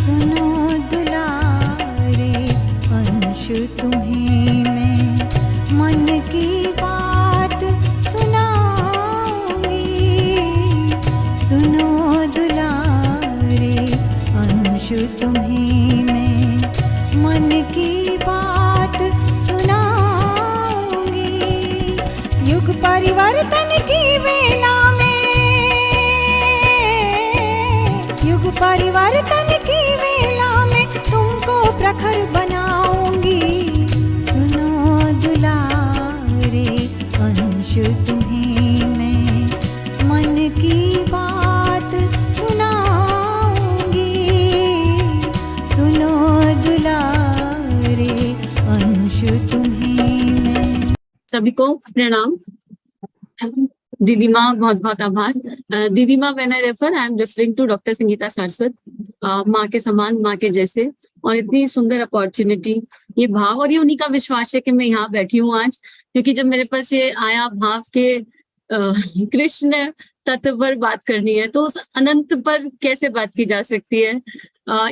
सुनो दुलारे अंश तुम्हें मैं मन की बात सुनाऊंगी। सुनो दुलारे अंश तुम्हें मैं मन की बात सुनाऊंगी। युग परिवर्तन की वेला में, युग परिवर्तन की वेला में तुमको प्रखर बनाऊंगी। सुनो दुलारे अंश तुम्हें मैं मन की बात सुनाऊंगी। सुनो दुलारे अंश तुम्हें मैं। सभी को प्रणाम। दीदी माँ बहुत बहुत आभार। दीदी माँ when I refer, I am referring to doctor Sangeeta Saraswat, माँ के समान, माँ के जैसे, और इतनी सुंदर अपॉर्चुनिटी, ये भाव और ये उन्हीं का विश्वास है कि मैं यहाँ बैठी हूँ आज, क्योंकि जब मेरे पास ये आया भाव के कृष्ण तत्व पर बात करनी है तो उस अनंत पर कैसे बात की जा सकती है।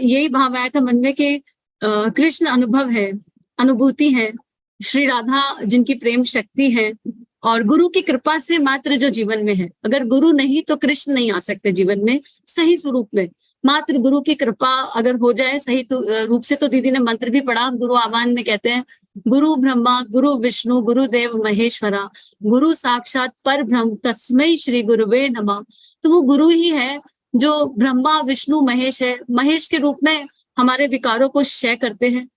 यही भाव आया था मन में कि कृष्ण अनुभव है, अनुभूति है, श्री राधा जिनकी प्रेम शक्ति है, और गुरु की कृपा से मात्र जो जीवन में है। अगर गुरु नहीं तो कृष्ण नहीं आ सकते जीवन में सही स्वरूप में। मात्र गुरु की कृपा अगर हो जाए सही तो रूप से, तो दीदी ने मंत्र भी पढ़ा, गुरु आह्वान में कहते हैं गुरु ब्रह्मा गुरु विष्णु गुरुदेव महेश्वरा गुरु साक्षात पर ब्रह्म तस्मै श्री गुरुवे नमः। तो वो गुरु ही है जो ब्रह्मा विष्णु महेश है, महेश के रूप में हमारे विकारों को क्षय करते हैं,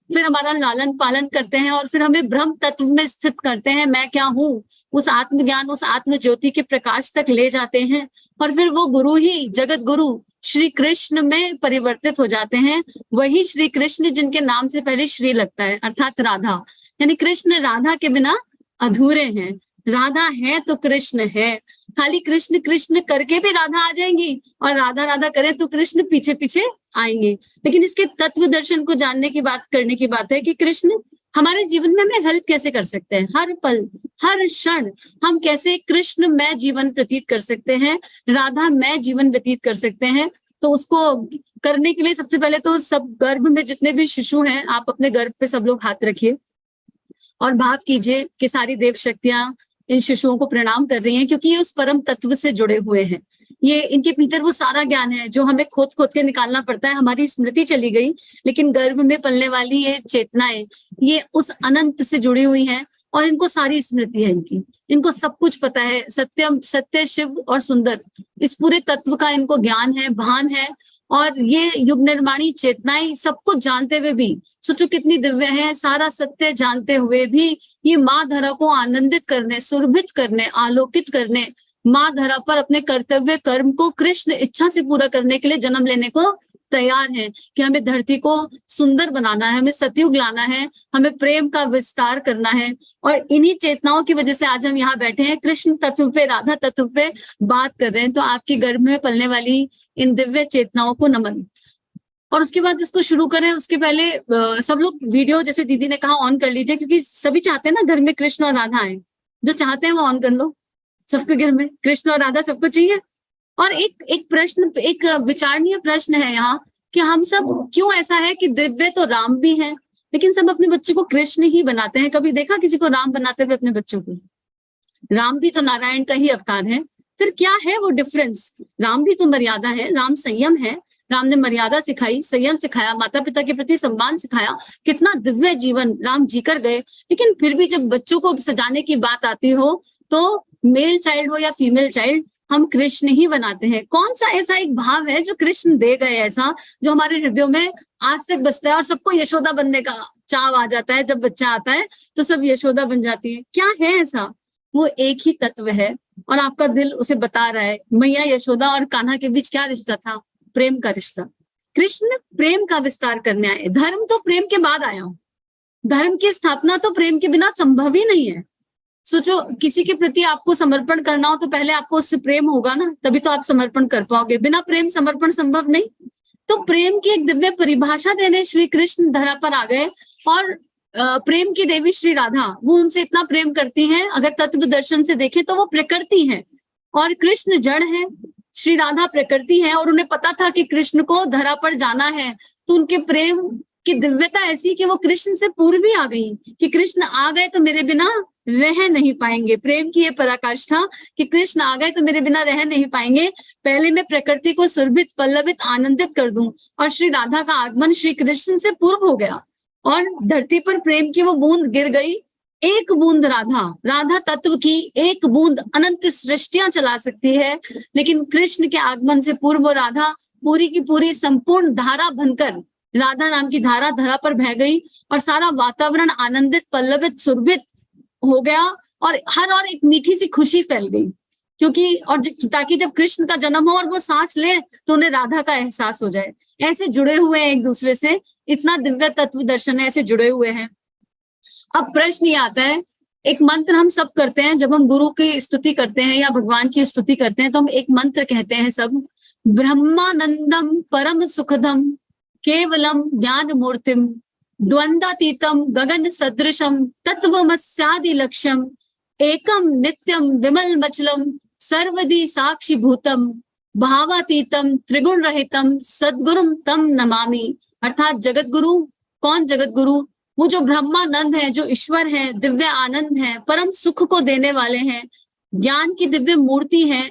फिर हमारा लालन पालन करते हैं, और फिर हमें ब्रह्म तत्व में स्थित करते हैं। मैं क्या हूँ, उस आत्मज्ञान, उस आत्म ज्योति के प्रकाश तक ले जाते हैं, और फिर वो गुरु ही जगत गुरु श्री कृष्ण में परिवर्तित हो जाते हैं। वही श्री कृष्ण जिनके नाम से पहले श्री लगता है, अर्थात राधा, यानी कृष्ण राधा के बिना अधूरे हैं। राधा है तो कृष्ण है, खाली कृष्ण कृष्ण करके भी राधा आ जाएंगी, और राधा राधा करें तो कृष्ण पीछे पीछे आएंगे। लेकिन इसके तत्व दर्शन को जानने की बात, करने की बात है कि कृष्ण हमारे जीवन में हमें हेल्प कैसे कर सकते हैं। हर पल हर क्षण हम कैसे कृष्ण में जीवन व्यतीत कर सकते हैं, राधा में जीवन व्यतीत कर सकते हैं। तो उसको करने के लिए सबसे पहले तो सब गर्भ में जितने भी शिशु हैं, आप अपने गर्भ पे सब लोग हाथ रखिए और भाव कीजिए कि सारी देव शक्तियां इन शिशुओं को प्रणाम कर रही हैं, क्योंकि ये उस परम तत्व से जुड़े हुए हैं। ये इनके भीतर वो सारा ज्ञान है जो हमें खोद खोद के निकालना पड़ता है। हमारी स्मृति चली गई, लेकिन गर्भ में पलने वाली ये चेतनाएं, ये उस अनंत से जुड़ी हुई हैं, और इनको सारी स्मृति है इनको सब कुछ पता है। सत्यम, सत्य, शिव और सुंदर, इस पूरे तत्व का इनको ज्ञान है, भान है। और ये युग निर्माणी चेतनाएं सब कुछ जानते हुए भी, सोचो कितनी दिव्य है, सारा सत्य जानते हुए भी ये माँ धरा को आनंदित करने, सुरभित करने, आलोकित करने, माँ धरा पर अपने कर्तव्य कर्म को कृष्ण इच्छा से पूरा करने के लिए जन्म लेने को तैयार है कि हमें धरती को सुंदर बनाना है, हमें सतयुग लाना है, हमें प्रेम का विस्तार करना है। और इन्हीं चेतनाओं की वजह से आज हम यहाँ बैठे हैं, कृष्ण तत्व पे, राधा तत्व पे बात कर रहे हैं। तो आपकी गर्भ में पलने वाली इन दिव्य चेतनाओं को नमन। और उसके बाद इसको शुरू करें, उसके पहले सब लोग वीडियो, जैसे दीदी ने कहा, ऑन कर लीजिए, क्योंकि सभी चाहते हैं ना घर में कृष्ण और राधा आए। जो चाहते हैं वो ऑन कर लो। सबके घर में कृष्ण और राधा सबको चाहिए। और एक प्रश्न, एक विचारणीय प्रश्न है यहाँ कि हम सब क्यों ऐसा है कि दिव्य तो राम भी हैं, लेकिन सब अपने बच्चों को कृष्ण ही बनाते हैं। कभी देखा किसी को राम बनाते हुए अपने बच्चों को? राम भी तो नारायण का ही अवतार है। फिर क्या है वो डिफरेंस? राम भी तो मर्यादा है, राम संयम है, राम ने मर्यादा सिखाई, संयम सिखाया, माता पिता के प्रति सम्मान सिखाया, कितना दिव्य जीवन राम जी कर गए। लेकिन फिर भी जब बच्चों को सजाने की बात आती हो तो मेल चाइल्ड हो या फीमेल चाइल्ड, हम कृष्ण ही बनाते हैं। कौन सा ऐसा एक भाव है जो कृष्ण दे गए, ऐसा जो हमारे हृदयों में आज तक बसता है, और सबको यशोदा बनने का चाव आ जाता है। जब बच्चा आता है तो सब यशोदा बन जाती है। क्या है ऐसा? वो एक ही तत्व है, और आपका दिल उसे बता रहा है। मैया यशोदा और कान्हा के बीच क्या रिश्ता था? प्रेम का रिश्ता। कृष्ण प्रेम का विस्तार करने आए। धर्म तो प्रेम के बाद आया हो, धर्म की स्थापना तो प्रेम के बिना संभव ही नहीं है। सोचो, किसी के प्रति आपको समर्पण करना हो तो पहले आपको उससे प्रेम होगा ना, तभी तो आप समर्पण कर पाओगे। बिना प्रेम समर्पण संभव नहीं। तो प्रेम की एक दिव्य परिभाषा देने श्री कृष्ण धरा पर आ गए, और प्रेम की देवी श्री राधा, वो उनसे इतना प्रेम करती हैं, अगर तत्व दर्शन से देखें तो वो प्रकृति है, और कृष्ण जड़ है। श्री राधा प्रकृति है और उन्हें पता था कि कृष्ण को धरा पर जाना है, तो उनके प्रेम की दिव्यता ऐसी कि वो कृष्ण से पूर्व ही आ गई, कि कृष्ण आ गए तो मेरे बिना रह नहीं पाएंगे। प्रेम की ये पराकाष्ठा कि कृष्ण आ गए तो मेरे बिना रह नहीं पाएंगे, पहले मैं प्रकृति को सुरभित पल्लवित आनंदित कर दूं। और श्री राधा का आगमन श्री कृष्ण से पूर्व हो गया और धरती पर प्रेम की वो बूंद गिर गई। एक बूंद राधा, राधा तत्व की एक बूंद अनंत सृष्टियां चला सकती है, लेकिन कृष्ण के आगमन से पूर्व राधा पूरी की पूरी संपूर्ण धारा बनकर, राधा नाम की धारा धरा पर बह गई और सारा वातावरण आनंदित पल्लवित सुरभित हो गया और हर और एक मीठी सी खुशी फैल गई। क्योंकि और ताकि जब कृष्ण का जन्म हो और वो सांस ले तो उन्हें राधा का एहसास हो जाए। ऐसे जुड़े हुए हैं एक दूसरे से, इतना दिव्य तत्व दर्शन है, ऐसे जुड़े हुए हैं। अब प्रश्न ये आता है, एक मंत्र हम सब करते हैं जब हम गुरु की स्तुति करते हैं या भगवान की स्तुति करते हैं, तो हम एक मंत्र कहते हैं सब, ब्रह्मानंदम परम सुखदम केवलम ज्ञान मूर्तिम द्वंद्वातीतम गगन सदृशम तत्वमस्यादि लक्ष्यम एकम नित्यम विमल मचलम सर्वदी साक्षी भूतम भावातीतम त्रिगुण रहितम सद्गुरुम तम नमामि। अर्थात जगत गुरु, कौन जगत गुरु? वो जो ब्रह्मानंद है, जो ईश्वर है, दिव्य आनंद है, परम सुख को देने वाले हैं, ज्ञान की दिव्य मूर्ति है,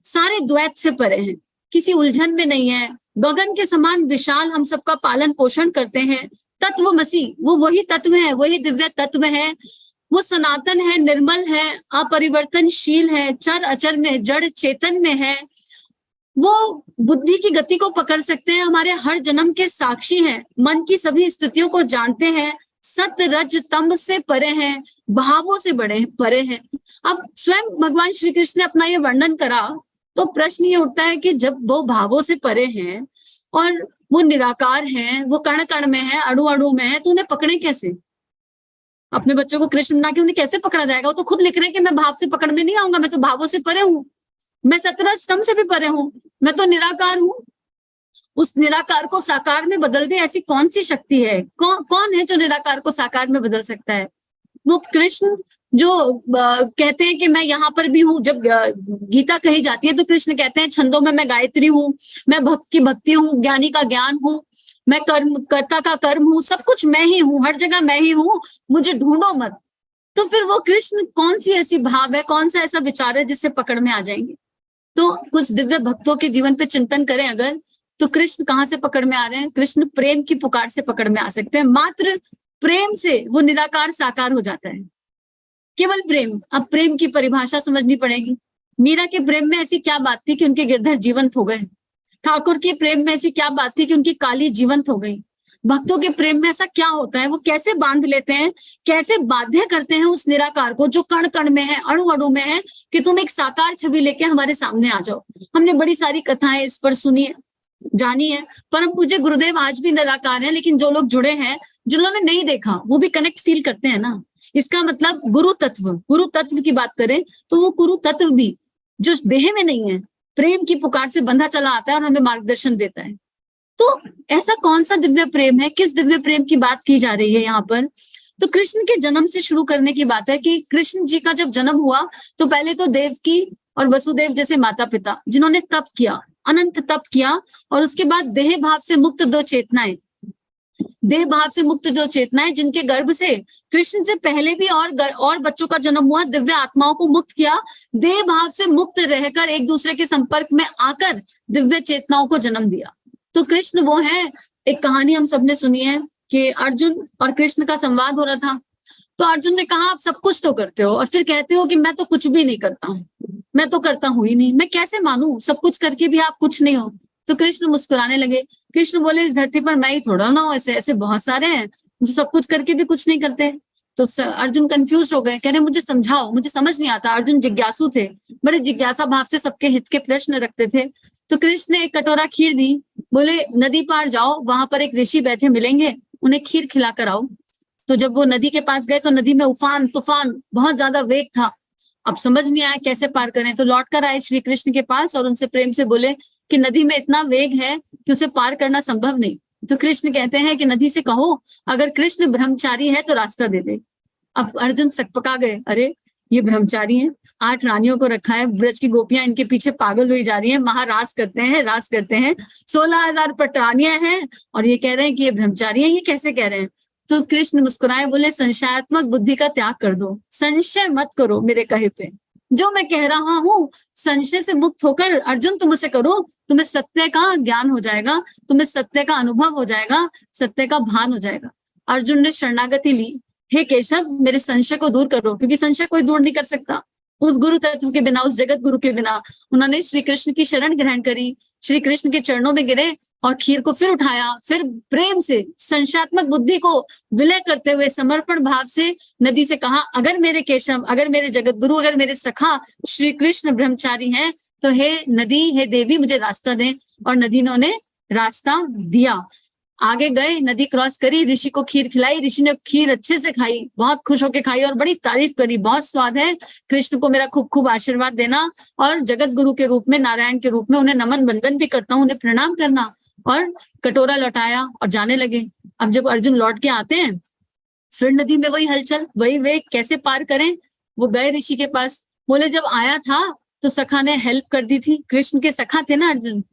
सारे द्वैत से परे हैं, किसी उलझन में नहीं है, गगन के समान विशाल हम सबका पालन पोषण करते हैं। तत्वमसी, वो वही तत्व है, वही दिव्य तत्व है, वो सनातन है, निर्मल है, अपरिवर्तनशील है, चर अचर में जड़ चेतन में है, वो बुद्धि की गति को पकड़ सकते हैं, हमारे हर जन्म के साक्षी हैं, मन की सभी स्थितियों को जानते हैं, सत रज तम से परे हैं, भावों से बड़े परे हैं। अब स्वयं भगवान श्री कृष्ण ने अपना ये वर्णन करा तो प्रश्न ये उठता है कि जब वो भावों से परे हैं और वो निराकार हैं, वो कण कण में है, अणु अणु में है, तो उन्हें पकड़े कैसे? अपने बच्चों को कृष्ण बना के उन्हें कैसे पकड़ा जाएगा? वो तो खुद लिख रहे हैं कि मैं भाव से पकड़ में नहीं आऊंगा, मैं तो भावों से परे हूँ, मैं सतरज स्तंभ से भी परे हूँ, मैं तो निराकार हूँ। उस निराकार को साकार में बदल दे, ऐसी कौन सी शक्ति है? कौन है जो निराकार को साकार में बदल सकता है? वो कृष्ण जो कहते हैं कि मैं यहाँ पर भी हूँ। जब गीता कही जाती है तो कृष्ण कहते हैं छंदों में मैं गायत्री हूँ, मैं भक्त की भक्ति हूँ, ज्ञानी का ज्ञान हूँ, मैं कर्ता का कर्म हूँ, सब कुछ मैं ही हूँ, हर जगह मैं ही हूँ, मुझे ढूंढो मत। तो फिर वो कृष्ण कौन सी ऐसी भाव है, कौन सा ऐसा विचार है जिससे पकड़ में आ जाएंगे? तो कुछ दिव्य भक्तों के जीवन पे चिंतन करें अगर, तो कृष्ण कहाँ से पकड़ में आ रहे हैं? कृष्ण प्रेम की पुकार से पकड़ में आ सकते हैं। मात्र प्रेम से वो निराकार साकार हो जाता है, केवल प्रेम। अब प्रेम की परिभाषा समझनी पड़ेगी। मीरा के प्रेम में ऐसी क्या बात थी कि उनके गिरधर जीवंत हो गए? ठाकुर के प्रेम में ऐसी क्या बात थी कि उनकी काली जीवंत हो गई? भक्तों के प्रेम में ऐसा क्या होता है? वो कैसे बांध लेते हैं, कैसे बाध्य करते हैं उस निराकार को जो कण कण में है, अणु अणु में है, कि तुम एक साकार छवि लेके हमारे सामने आ जाओ। हमने बड़ी सारी कथाएं इस पर सुनी है, जानी है। परम पूज्य गुरुदेव आज भी निराकार हैं, लेकिन जो लोग जुड़े हैं, जिन्होंने नहीं देखा, वो भी कनेक्ट फील करते हैं ना। इसका मतलब गुरु तत्व की बात करें तो वो गुरु तत्व भी जो देह में नहीं है, प्रेम की पुकार से बंधा चला आता है और हमें मार्गदर्शन देता है। तो ऐसा कौन सा दिव्य प्रेम है? किस दिव्य प्रेम की बात की जा रही है यहाँ पर? तो कृष्ण के जन्म से शुरू करने की बात है कि कृष्ण जी का जब जन्म हुआ तो पहले तो देवकी और वसुदेव जैसे माता पिता जिन्होंने तप किया, अनंत तप किया, और उसके बाद देह भाव से मुक्त दो चेतनाएं, देह भाव से मुक्त जो चेतनाएं, जिनके गर्भ से कृष्ण से पहले भी और बच्चों का जन्म हुआ, दिव्य आत्माओं को मुक्त किया, देह भाव से मुक्त रहकर एक दूसरे के संपर्क में आकर दिव्य चेतनाओं को जन्म दिया। तो कृष्ण वो है। एक कहानी हम सबने सुनी है कि अर्जुन और कृष्ण का संवाद हो रहा था। तो अर्जुन ने कहा आप सब कुछ तो करते हो और फिर कहते हो कि मैं तो कुछ भी नहीं करता हूँ, मैं तो करता हूँ ही नहीं, मैं कैसे मानूं, सब कुछ करके भी आप कुछ नहीं हो। तो कृष्ण मुस्कुराने लगे। कृष्ण बोले इस धरती पर मैं ही थोड़ा ना हूं, ऐसे ऐसे बहुत सारे हैं जो सब कुछ करके भी कुछ नहीं करते। तो अर्जुन कंफ्यूज हो गए, कह रहे मुझे समझाओ, मुझे समझ नहीं आता। अर्जुन जिज्ञासु थे, बड़े जिज्ञासा भाव से सबके हित के प्रश्न रखते थे। तो कृष्ण ने एक कटोरा खीर दी, बोले नदी पार जाओ, वहां पर एक ऋषि बैठे मिलेंगे, उन्हें खीर खिला कर आओ। तो जब वो नदी के पास गए तो नदी में उफान तूफान बहुत ज्यादा वेग था। अब समझ नहीं आया कैसे पार करें, तो लौट कर आए श्री कृष्ण के पास और उनसे प्रेम से बोले कि नदी में इतना वेग है कि उसे पार करना संभव नहीं। तो कृष्ण कहते हैं कि नदी से कहो अगर कृष्ण ब्रह्मचारी है तो रास्ता दे दे। अब अर्जुन सकपका गए, अरे ये ब्रह्मचारी हैं, 8 रानियों को रखा है, ब्रज की गोपियां इनके पीछे पागल हुई जा रही हैं, महारास करते हैं, रास करते हैं, 16,000 पटरानियां हैं और ये कह रहे हैं कि ये ब्रह्मचारी है, ये कैसे कह रहे हैं? तो कृष्ण मुस्कुराए, बोले संशयात्मक बुद्धि का त्याग कर दो, संशय मत करो मेरे कहे पे, जो मैं कह रहा हूँ संशय से मुक्त होकर अर्जुन तुम उसे करो, तुम्हें सत्य का ज्ञान हो जाएगा, तुम्हें सत्य का अनुभव हो जाएगा, सत्य का भान हो जाएगा। अर्जुन ने शरणागति ली, हे केशव मेरे संशय को दूर करो, क्योंकि संशय कोई दूर नहीं कर सकता उस गुरु तत्व के बिना, उस जगत गुरु के बिना। उन्होंने श्री कृष्ण की शरण ग्रहण करी, श्री कृष्ण के चरणों में गिरे और खीर को फिर उठाया, फिर प्रेम से संशयात्मक बुद्धि को विलय करते हुए समर्पण भाव से नदी से कहा, अगर मेरे केशव, अगर मेरे जगत गुरु, अगर मेरे सखा श्री कृष्ण ब्रह्मचारी हैं तो हे नदी, हे देवी मुझे रास्ता दें। और नदी ने उन्हें रास्ता दिया, आगे गए, नदी क्रॉस करी, ऋषि को खीर खिलाई, ऋषि ने खीर अच्छे से खाई, बहुत खुश होकर खाई और बड़ी तारीफ करी, बहुत स्वाद है, कृष्ण को मेरा खूब खूब आशीर्वाद देना। और जगत गुरु के रूप में, नारायण के रूप में उन्हें नमन बंदन भी करता हूँ, उन्हें प्रणाम करना। और कटोरा लौटाया और जाने लगे। अब जब अर्जुन लौट के आते हैं, फिर नदी में वही हलचल, वही वे कैसे पार करें। वो गए ऋषि के पास, बोले जब आया था तो सखा ने हेल्प कर दी थी, कृष्ण के सखा थे ना अर्जुन,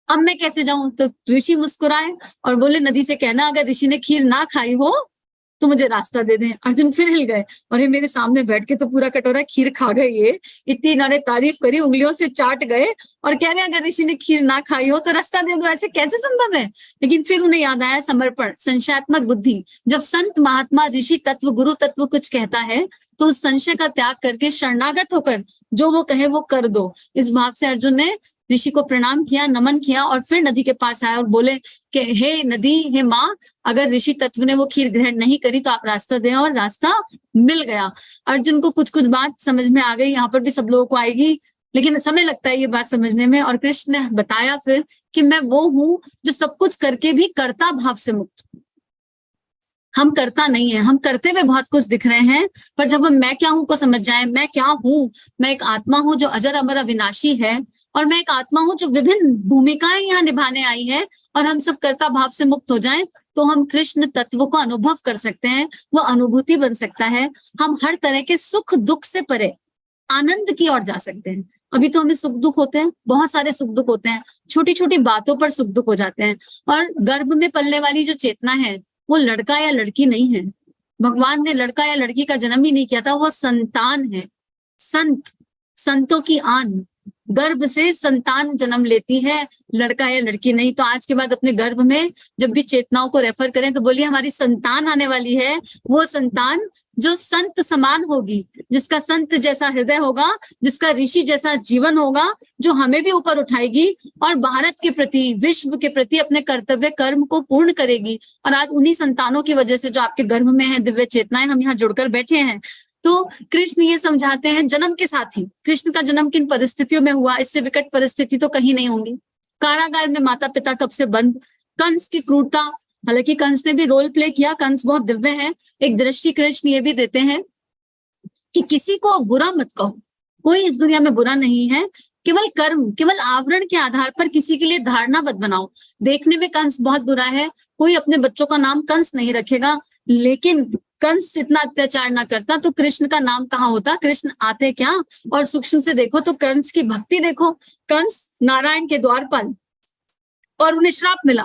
अब मैं कैसे जाऊं। तो ऋषि मुस्कुराए और बोले नदी से कहना अगर ऋषि ने खीर ना खाई हो तो मुझे रास्ता दे दें। अर्जुन फिर हिल गए और ये मेरे सामने बैठ के तो पूरा कटोरा खीर खा गए, ये इतनी इन्होंने तारीफ करी, उंगलियों से चाट गए और कह रहे हैं अगर ऋषि ने खीर ना खाई हो तो रास्ता दे दो, ऐसे कैसे संभव है। लेकिन फिर उन्हें याद आया समर्पण, संशयात्मक बुद्धि। जब संत महात्मा ऋषि तत्व गुरु तत्व कुछ कहता है तो उस संशय का त्याग करके शरणागत होकर जो वो कहे वो कर दो। इस भाव से अर्जुन ने ऋषि को प्रणाम किया, नमन किया और फिर नदी के पास आया और बोले कि हे नदी, हे माँ, अगर ऋषि तत्व ने वो खीर ग्रहण नहीं करी तो आप रास्ता दें। और रास्ता मिल गया। अर्जुन को कुछ कुछ बात समझ में आ गई, यहाँ पर भी सब लोगों को आएगी, लेकिन समय लगता है ये बात समझने में। और कृष्ण ने बताया फिर कि मैं वो हूँ जो सब कुछ करके भी कर्ता भाव से मुक्त। हम करता नहीं है, हम करते हुए बहुत कुछ दिख रहे हैं, पर जब हम मैं क्या हूं को समझ जाए, मैं क्या हूं, मैं एक आत्मा हूं जो अजर अमर अविनाशी है, और मैं एक आत्मा हूं जो विभिन्न भूमिकाएं यहाँ निभाने आई है, और हम सब कर्ता भाव से मुक्त हो जाएं तो हम कृष्ण तत्व को अनुभव कर सकते हैं, वो अनुभूति बन सकता है। हम हर तरह के सुख दुख से परे आनंद की ओर जा सकते हैं। अभी तो हमें सुख दुख होते हैं, बहुत सारे सुख दुख होते हैं, छोटी छोटी बातों पर सुख दुख हो जाते हैं। और गर्भ में पलने वाली जो चेतना है वो लड़का या लड़की नहीं है। भगवान ने लड़का या लड़की का जन्म ही नहीं किया था, वो संतान है। संत, संतों की आन, गर्भ से संतान जन्म लेती है, लड़का या लड़की नहीं। तो आज के बाद अपने गर्भ में जब भी चेतनाओं को रेफर करें तो बोलिए हमारी संतान आने वाली है, वो संतान जो संत समान होगी, जिसका संत जैसा हृदय होगा, जिसका ऋषि जैसा जीवन होगा, जो हमें भी ऊपर उठाएगी और भारत के प्रति, विश्व के प्रति अपने कर्तव्य कर्म को पूर्ण करेगी। और आज उन्हीं संतानों की वजह से जो आपके गर्भ में है दिव्य चेतनाएं, हम यहाँ जुड़कर बैठे हैं। तो कृष्ण ये समझाते हैं जन्म के साथ ही, कृष्ण का जन्म किन परिस्थितियों में हुआ, इससे विकट परिस्थिति तो कहीं नहीं होंगी। कारागार में माता पिता कब से बंद, कंस की क्रूरता, हालांकि कंस ने भी रोल प्ले किया, कंस बहुत दिव्य है। एक दृष्टि कृष्ण ये भी देते हैं कि किसी को बुरा मत कहो, कोई इस दुनिया में बुरा नहीं है, केवल कर्म, केवल आवरण के आधार पर किसी के लिए धारणा मत बनाओ। देखने में कंस बहुत बुरा है, कोई अपने बच्चों का नाम कंस नहीं रखेगा, लेकिन कंस इतना अत्याचार ना करता तो कृष्ण का नाम कहाँ होता, कृष्ण आते क्या। और सूक्ष्म से देखो तो कंस की भक्ति देखो, कंस नारायण के द्वारपाल, और उन्हें श्राप मिला,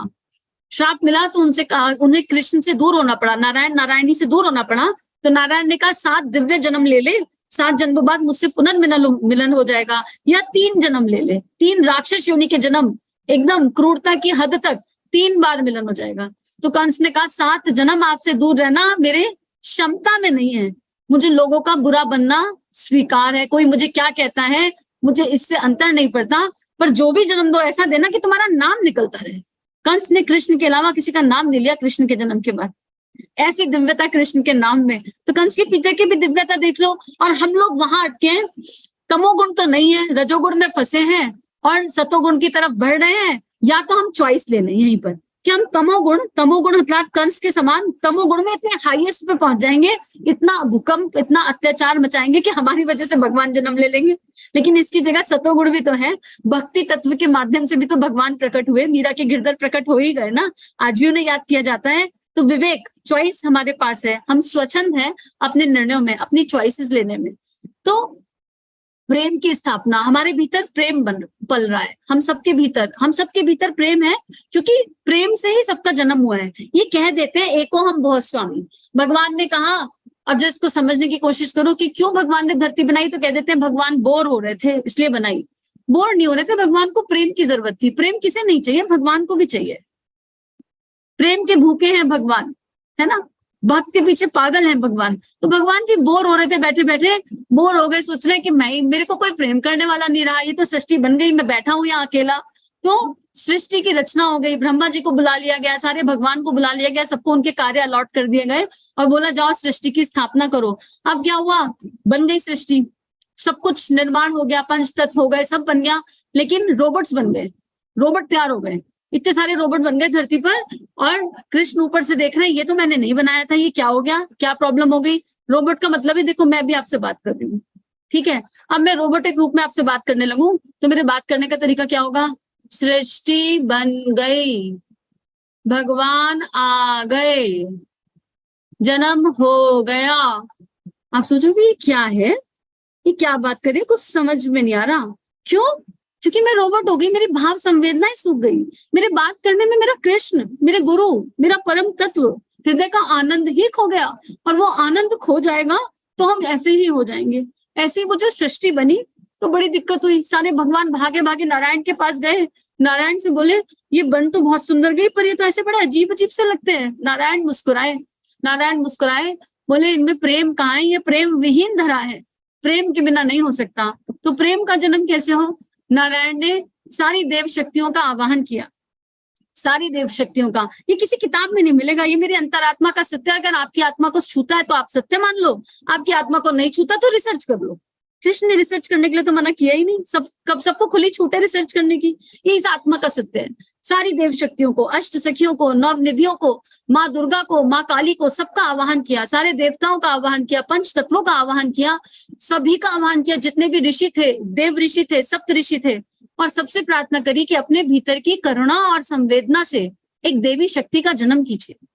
श्राप मिला तो उनसे कहा, उन्हें कृष्ण से दूर होना पड़ा, नारायण नारायणी से दूर होना पड़ा। तो नारायण ने कहा 7 दिव्य जन्म ले ले, 7 जन्म बाद मुझसे पुनर्मिलन हो जाएगा, या 3 जन्म ले ले, 3 राक्षस योनि के जन्म, एकदम क्रूरता की हद तक 3 बार मिलन हो जाएगा। तो कंस ने कहा 7 जन्म आपसे दूर रहना मेरे क्षमता में नहीं है, मुझे लोगों का बुरा बनना स्वीकार है, कोई मुझे क्या कहता है मुझे इससे अंतर नहीं पड़ता, पर जो भी जन्म दो ऐसा देना कि तुम्हारा नाम निकलता रहे। कंस ने कृष्ण के अलावा किसी का नाम नहीं लिया कृष्ण के जन्म के बाद, ऐसी दिव्यता कृष्ण के नाम में। तो कंस के पिता की भी दिव्यता देख लो। और हम लोग वहां अटके हैं, तमोगुण तो नहीं है, रजोगुण में फंसे हैं और सतोगुण की तरफ बढ़ रहे हैं। या तो हम चॉइस ले लें यहीं पर कि हम तमोगुण मतलब कंस के समान तमोगुण में इतने हाईएस्ट पे पहुंच जाएंगे, इतना भूकंप, इतना अत्याचार मचाएंगे कि हमारी वजह से भगवान जन्म ले लेंगे। लेकिन इसकी जगह सतोगुण भी तो है, भक्ति तत्व के माध्यम से भी तो भगवान प्रकट हुए, मीरा के गिरधर प्रकट हो ही गए ना, आज भी उन्हें याद किया जाता है। तो विवेक, चॉइस हमारे पास है, हम स्वच्छंद हैं अपने निर्णयों में, अपनी चॉइसेस लेने में। तो प्रेम की स्थापना, हमारे भीतर प्रेम पल रहा है, हम सबके भीतर प्रेम है, क्योंकि प्रेम से ही सबका जन्म हुआ है। ये कह देते हैं एको हम बहुत स्वामी, भगवान ने कहा। अब जो इसको समझने की कोशिश करो कि क्यों भगवान ने धरती बनाई, तो कह देते हैं भगवान बोर हो रहे थे इसलिए बनाई। बोर नहीं हो रहे थे, भगवान को प्रेम की जरूरत थी। प्रेम किसे नहीं चाहिए, भगवान को भी चाहिए। प्रेम के भूखे हैं भगवान, है ना, भक्त के पीछे पागल है भगवान। तो भगवान जी बोर हो रहे थे, बैठे बैठे बोर हो गए, सोच रहे कि मेरे को कोई प्रेम करने वाला नहीं रहा, ये तो सृष्टि बन गई, मैं बैठा हूं यहाँ अकेला। तो सृष्टि की रचना हो गई, ब्रह्मा जी को बुला लिया गया, सारे भगवान को बुला लिया गया, सबको उनके कार्य अलॉट कर दिए गए और बोला जाओ सृष्टि की स्थापना करो। अब क्या हुआ, बन गई सृष्टि, सब कुछ निर्माण हो गया, पंच तत्व हो गए, सब बन गया, लेकिन रोबोट्स बन गए, रोबोट तैयार हो गए, इतने सारे रोबोट बन गए धरती पर। और कृष्ण ऊपर से देख रहे हैं, ये तो मैंने नहीं बनाया था, ये क्या हो गया, क्या प्रॉब्लम हो गई। रोबोट का मतलब है, देखो मैं भी आपसे बात कर रही हूँ, ठीक है, अब मैं रोबोटिक रूप में आपसे बात करने लगूं तो मेरे बात करने का तरीका क्या होगा, सृष्टि बन गई, भगवान आ गए, जन्म हो गया। आप सोचोगे ये क्या है, ये क्या बात कर रही है, कुछ समझ में नहीं आ रहा। क्यों, क्योंकि मैं रोबोट हो गई, मेरी भाव संवेदनाएं सूख गई, मेरे बात करने में मेरा कृष्ण, मेरे गुरु, मेरा परम तत्व, हृदय का आनंद ही खो गया। और वो आनंद खो जाएगा तो हम ऐसे ही हो जाएंगे। ऐसे ही वो जो सृष्टि बनी तो बड़ी दिक्कत हुई, सारे भगवान भागे भागे नारायण के पास गए, नारायण से बोले ये बन तो बहुत सुंदर गई, पर ये तो ऐसे बड़े अजीब अजीब से लगते हैं। नारायण मुस्कुराए, बोले इनमें प्रेम कहाँ है, ये प्रेम विहीन धरा है, प्रेम के बिना नहीं हो सकता। तो प्रेम का जन्म कैसे हो, नारायण ने सारी देव शक्तियों का आवाहन किया, सारी देव शक्तियों का। ये किसी किताब में नहीं मिलेगा, ये मेरी अंतरात्मा का सत्य है। अगर आपकी आत्मा को छूता है तो आप सत्य मान लो, आपकी आत्मा को नहीं छूता तो रिसर्च कर लो। कृष्ण ने रिसर्च करने के लिए तो मना किया ही नहीं, सबको खुली छूट है रिसर्च करने की, ये इस आत्मा का सत्य है। सारी देव शक्तियों को, अष्ट सखियों को, नवनिधियों को, माँ दुर्गा को, माँ काली को, सबका आवाहन किया, सारे देवताओं का आवाहन किया, पंच तत्वों का आवाहन किया, सभी का आवाहन किया, जितने भी ऋषि थे, देव ऋषि थे, सप्त ऋषि थे, और सबसे प्रार्थना करी कि अपने भीतर की करुणा और संवेदना से एक देवी शक्ति का जन्म कीजिए।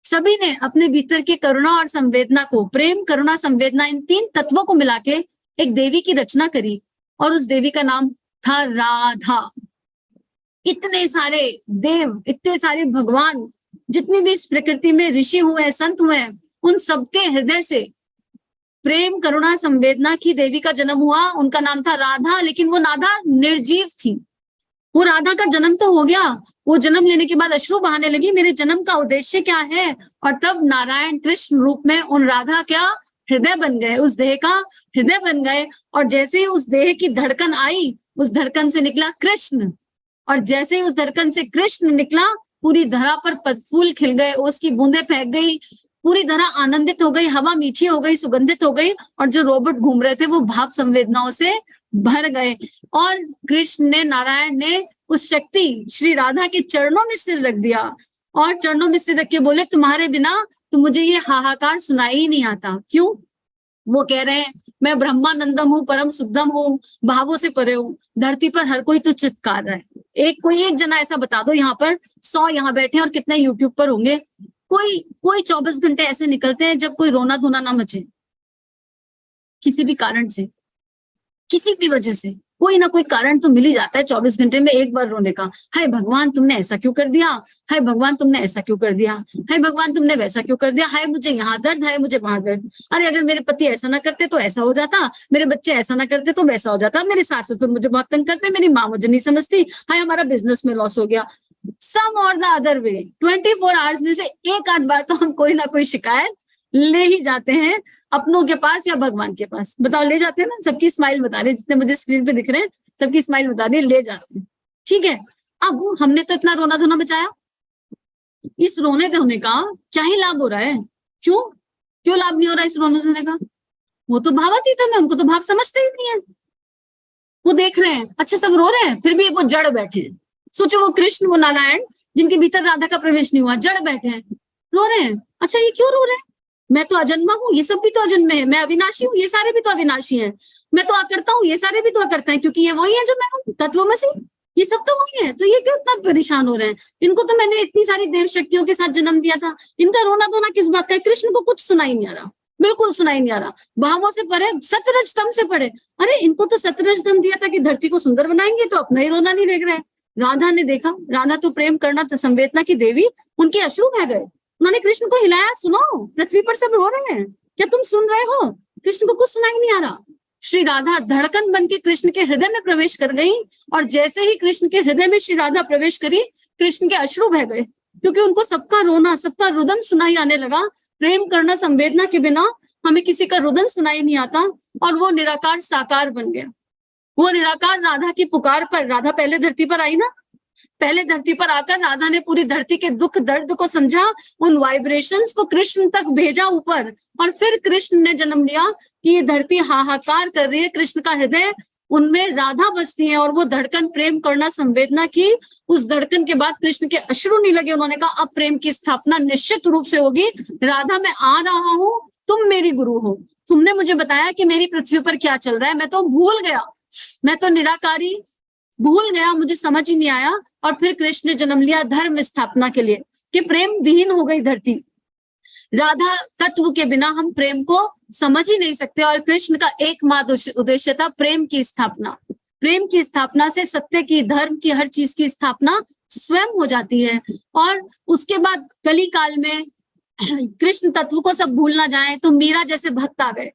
सभी ने अपने भीतर की करुणा और संवेदना को, प्रेम करुणा संवेदना, इन तीन तत्वों को मिला के एक देवी की रचना करी, और उस देवी का नाम था राधा। इतने सारे देव, इतने सारे भगवान, जितनी भी इस प्रकृति में ऋषि हुए हैं, संत हुए हैं, उन सबके हृदय से प्रेम करुणा संवेदना की देवी का जन्म हुआ। उनका नाम था राधा, लेकिन वो राधा निर्जीव थी। वो राधा का जन्म तो हो गया, वो जन्म लेने के बाद अश्रु बहाने लगी, मेरे जन्म का उद्देश्य क्या है। और तब नारायण कृष्ण रूप में उन राधा क्या हृदय बन गए, उस देह का हृदय बन गए। और जैसे ही उस देह की धड़कन आई, उस धड़कन से निकला कृष्ण, और जैसे ही उस धड़कन से कृष्ण निकला, पूरी धरा पर पदफूल खिल गए, उसकी बूंदें फेंक गई, पूरी धरा आनंदित हो गई, हवा मीठी हो गई, सुगंधित हो गई, और जो रोबोट घूम रहे थे वो भाव संवेदनाओं से भर गए। और कृष्ण ने, नारायण ने उस शक्ति श्री राधा के चरणों में सिर रख दिया, और चरणों में सिर रख के बोले तुम्हारे बिना तो मुझे ये हाहाकार सुनाई ही नहीं आता। क्यों, वो कह रहे हैं मैं ब्रह्मानंदम हूँ, परम शुद्धम हूँ, भावों से परे हूँ। धरती पर हर कोई तो चित्कार रहा है, कोई एक जना ऐसा बता दो, यहाँ पर 100 यहाँ बैठे और कितने यूट्यूब पर होंगे, कोई 24 घंटे ऐसे निकलते हैं जब कोई रोना धोना ना मचे, किसी भी कारण से, किसी भी वजह से कोई ना कोई कारण तो मिल ही जाता है 24 घंटे में एक बार रोने का। हाय भगवान तुमने ऐसा क्यों कर दिया, हाय भगवान तुमने ऐसा क्यों कर दिया, हाय भगवान तुमने वैसा क्यों कर दिया, हाय मुझे यहाँ दर्द, हाय मुझे वहां दर्द, अरे अगर मेरे पति ऐसा ना करते तो ऐसा हो जाता, मेरे बच्चे ऐसा ना करते तो वैसा हो जाता, मेरे सास ससुर मुझे बहुत तंग करते, मेरी माँ मुझे नहीं समझती, हाय हमारा बिजनेस में लॉस हो गया। सम और द अदर वे 24 आवर्स में से एक आध बार तो हम कोई ना कोई शिकायत ले ही जाते हैं अपनों के पास या भगवान के पास। बताओ ले जाते हैं ना, सबकी स्माइल बता रहे, जितने मुझे स्क्रीन पे दिख रहे हैं सबकी स्माइल बता रही है, ले जाते हैं। ठीक है, अब हमने तो इतना रोना धोना मचाया, इस रोने धोने का क्या ही लाभ हो रहा है, क्यों लाभ नहीं हो रहा इस रोने धोने का। वो तो भावातीत है, उनको तो भाव समझते ही नहीं है, वो देख रहे हैं अच्छा सब रो रहे हैं फिर भी वो जड़ बैठे हैं। सोचो वो कृष्ण, वो नारायण जिनके भीतर राधा का प्रवेश नहीं हुआ, जड़ बैठे हैं, रो रहे हैं। अच्छा ये क्यों रो रहे हैं, मैं तो अजन्मा हूँ, ये सब भी तो अजन्मे है, मैं अविनाशी हूँ, ये सारे भी तो अविनाशी हैं, मैं तो अकर्ता हूँ, ये सारे भी तो अकर्ता हैं, क्योंकि ये वही है जो मैं हूँ, तत्वमसि, ये सब तो वही है, तो ये क्यों इतना परेशान हो रहे हैं, इनको तो मैंने इतनी सारी देव शक्तियों के साथ जन्म दिया था, इनका रोना धोना किस बात का है। कृष्ण को कुछ सुनाई नहीं आ रहा, बिल्कुल सुनाई नहीं आ रहा। भावों से परे, सतरज तम से परे। अरे इनको तो सतरज तम दिया था कि धरती को सुंदर बनाएंगे, तो अपना ही रोना नहीं देख रहे हैं। राधा ने देखा, राधा तो प्रेम करना तो संवेदना की देवी, उनके अश्रु बह गए। उन्होंने कृष्ण को हिलाया, सुनो पृथ्वी पर सब रो रहे हैं, क्या तुम सुन रहे हो? कृष्ण को कुछ सुनाई नहीं आ रहा। श्री राधा धड़कन बन के कृष्ण के हृदय में प्रवेश कर गई, और जैसे ही कृष्ण के हृदय में श्री राधा प्रवेश करी, कृष्ण के अश्रु बह गए, क्योंकि उनको सबका रोना, सबका रुदन सुनाई आने लगा। प्रेम करना संवेदना के बिना हमें किसी का रुदन सुनाई नहीं आता, और वो निराकार साकार बन गया। वो निराकार राधा की पुकार पर, राधा पहले धरती पर आई ना, पहले धरती पर आकर राधा ने पूरी धरती के दुख दर्द को समझा, उन वाइब्रेशंस को कृष्ण तक भेजा ऊपर, और फिर कृष्ण ने जन्म लिया कि ये धरती हाहाकार कर रही है, कृष्ण का हृदय उनमें राधा बसती है, और वो धड़कन प्रेम करना संवेदना की, उस धड़कन के बाद कृष्ण के अश्रु नहीं लगे। उन्होंने कहा अब प्रेम की स्थापना निश्चित रूप से होगी। राधा मैं आ रहा हूं, तुम मेरी गुरु हो, तुमने मुझे बताया कि मेरी पृथ्वी पर क्या चल रहा है, मैं तो भूल गया, मैं तो निराकारी भूल गया, मुझे समझ ही नहीं आया। और फिर कृष्ण ने जन्म लिया धर्म स्थापना के लिए, कि प्रेम विहीन हो गई धरती। राधा तत्व के बिना हम प्रेम को समझ ही नहीं सकते, और कृष्ण का एकमात्र उद्देश्य था प्रेम की स्थापना। प्रेम की स्थापना से सत्य की, धर्म की, हर चीज की स्थापना स्वयं हो जाती है। और उसके बाद कली काल में कृष्ण तत्व को सब भूल ना जाए, तो मीरा जैसे भक्त आ गए,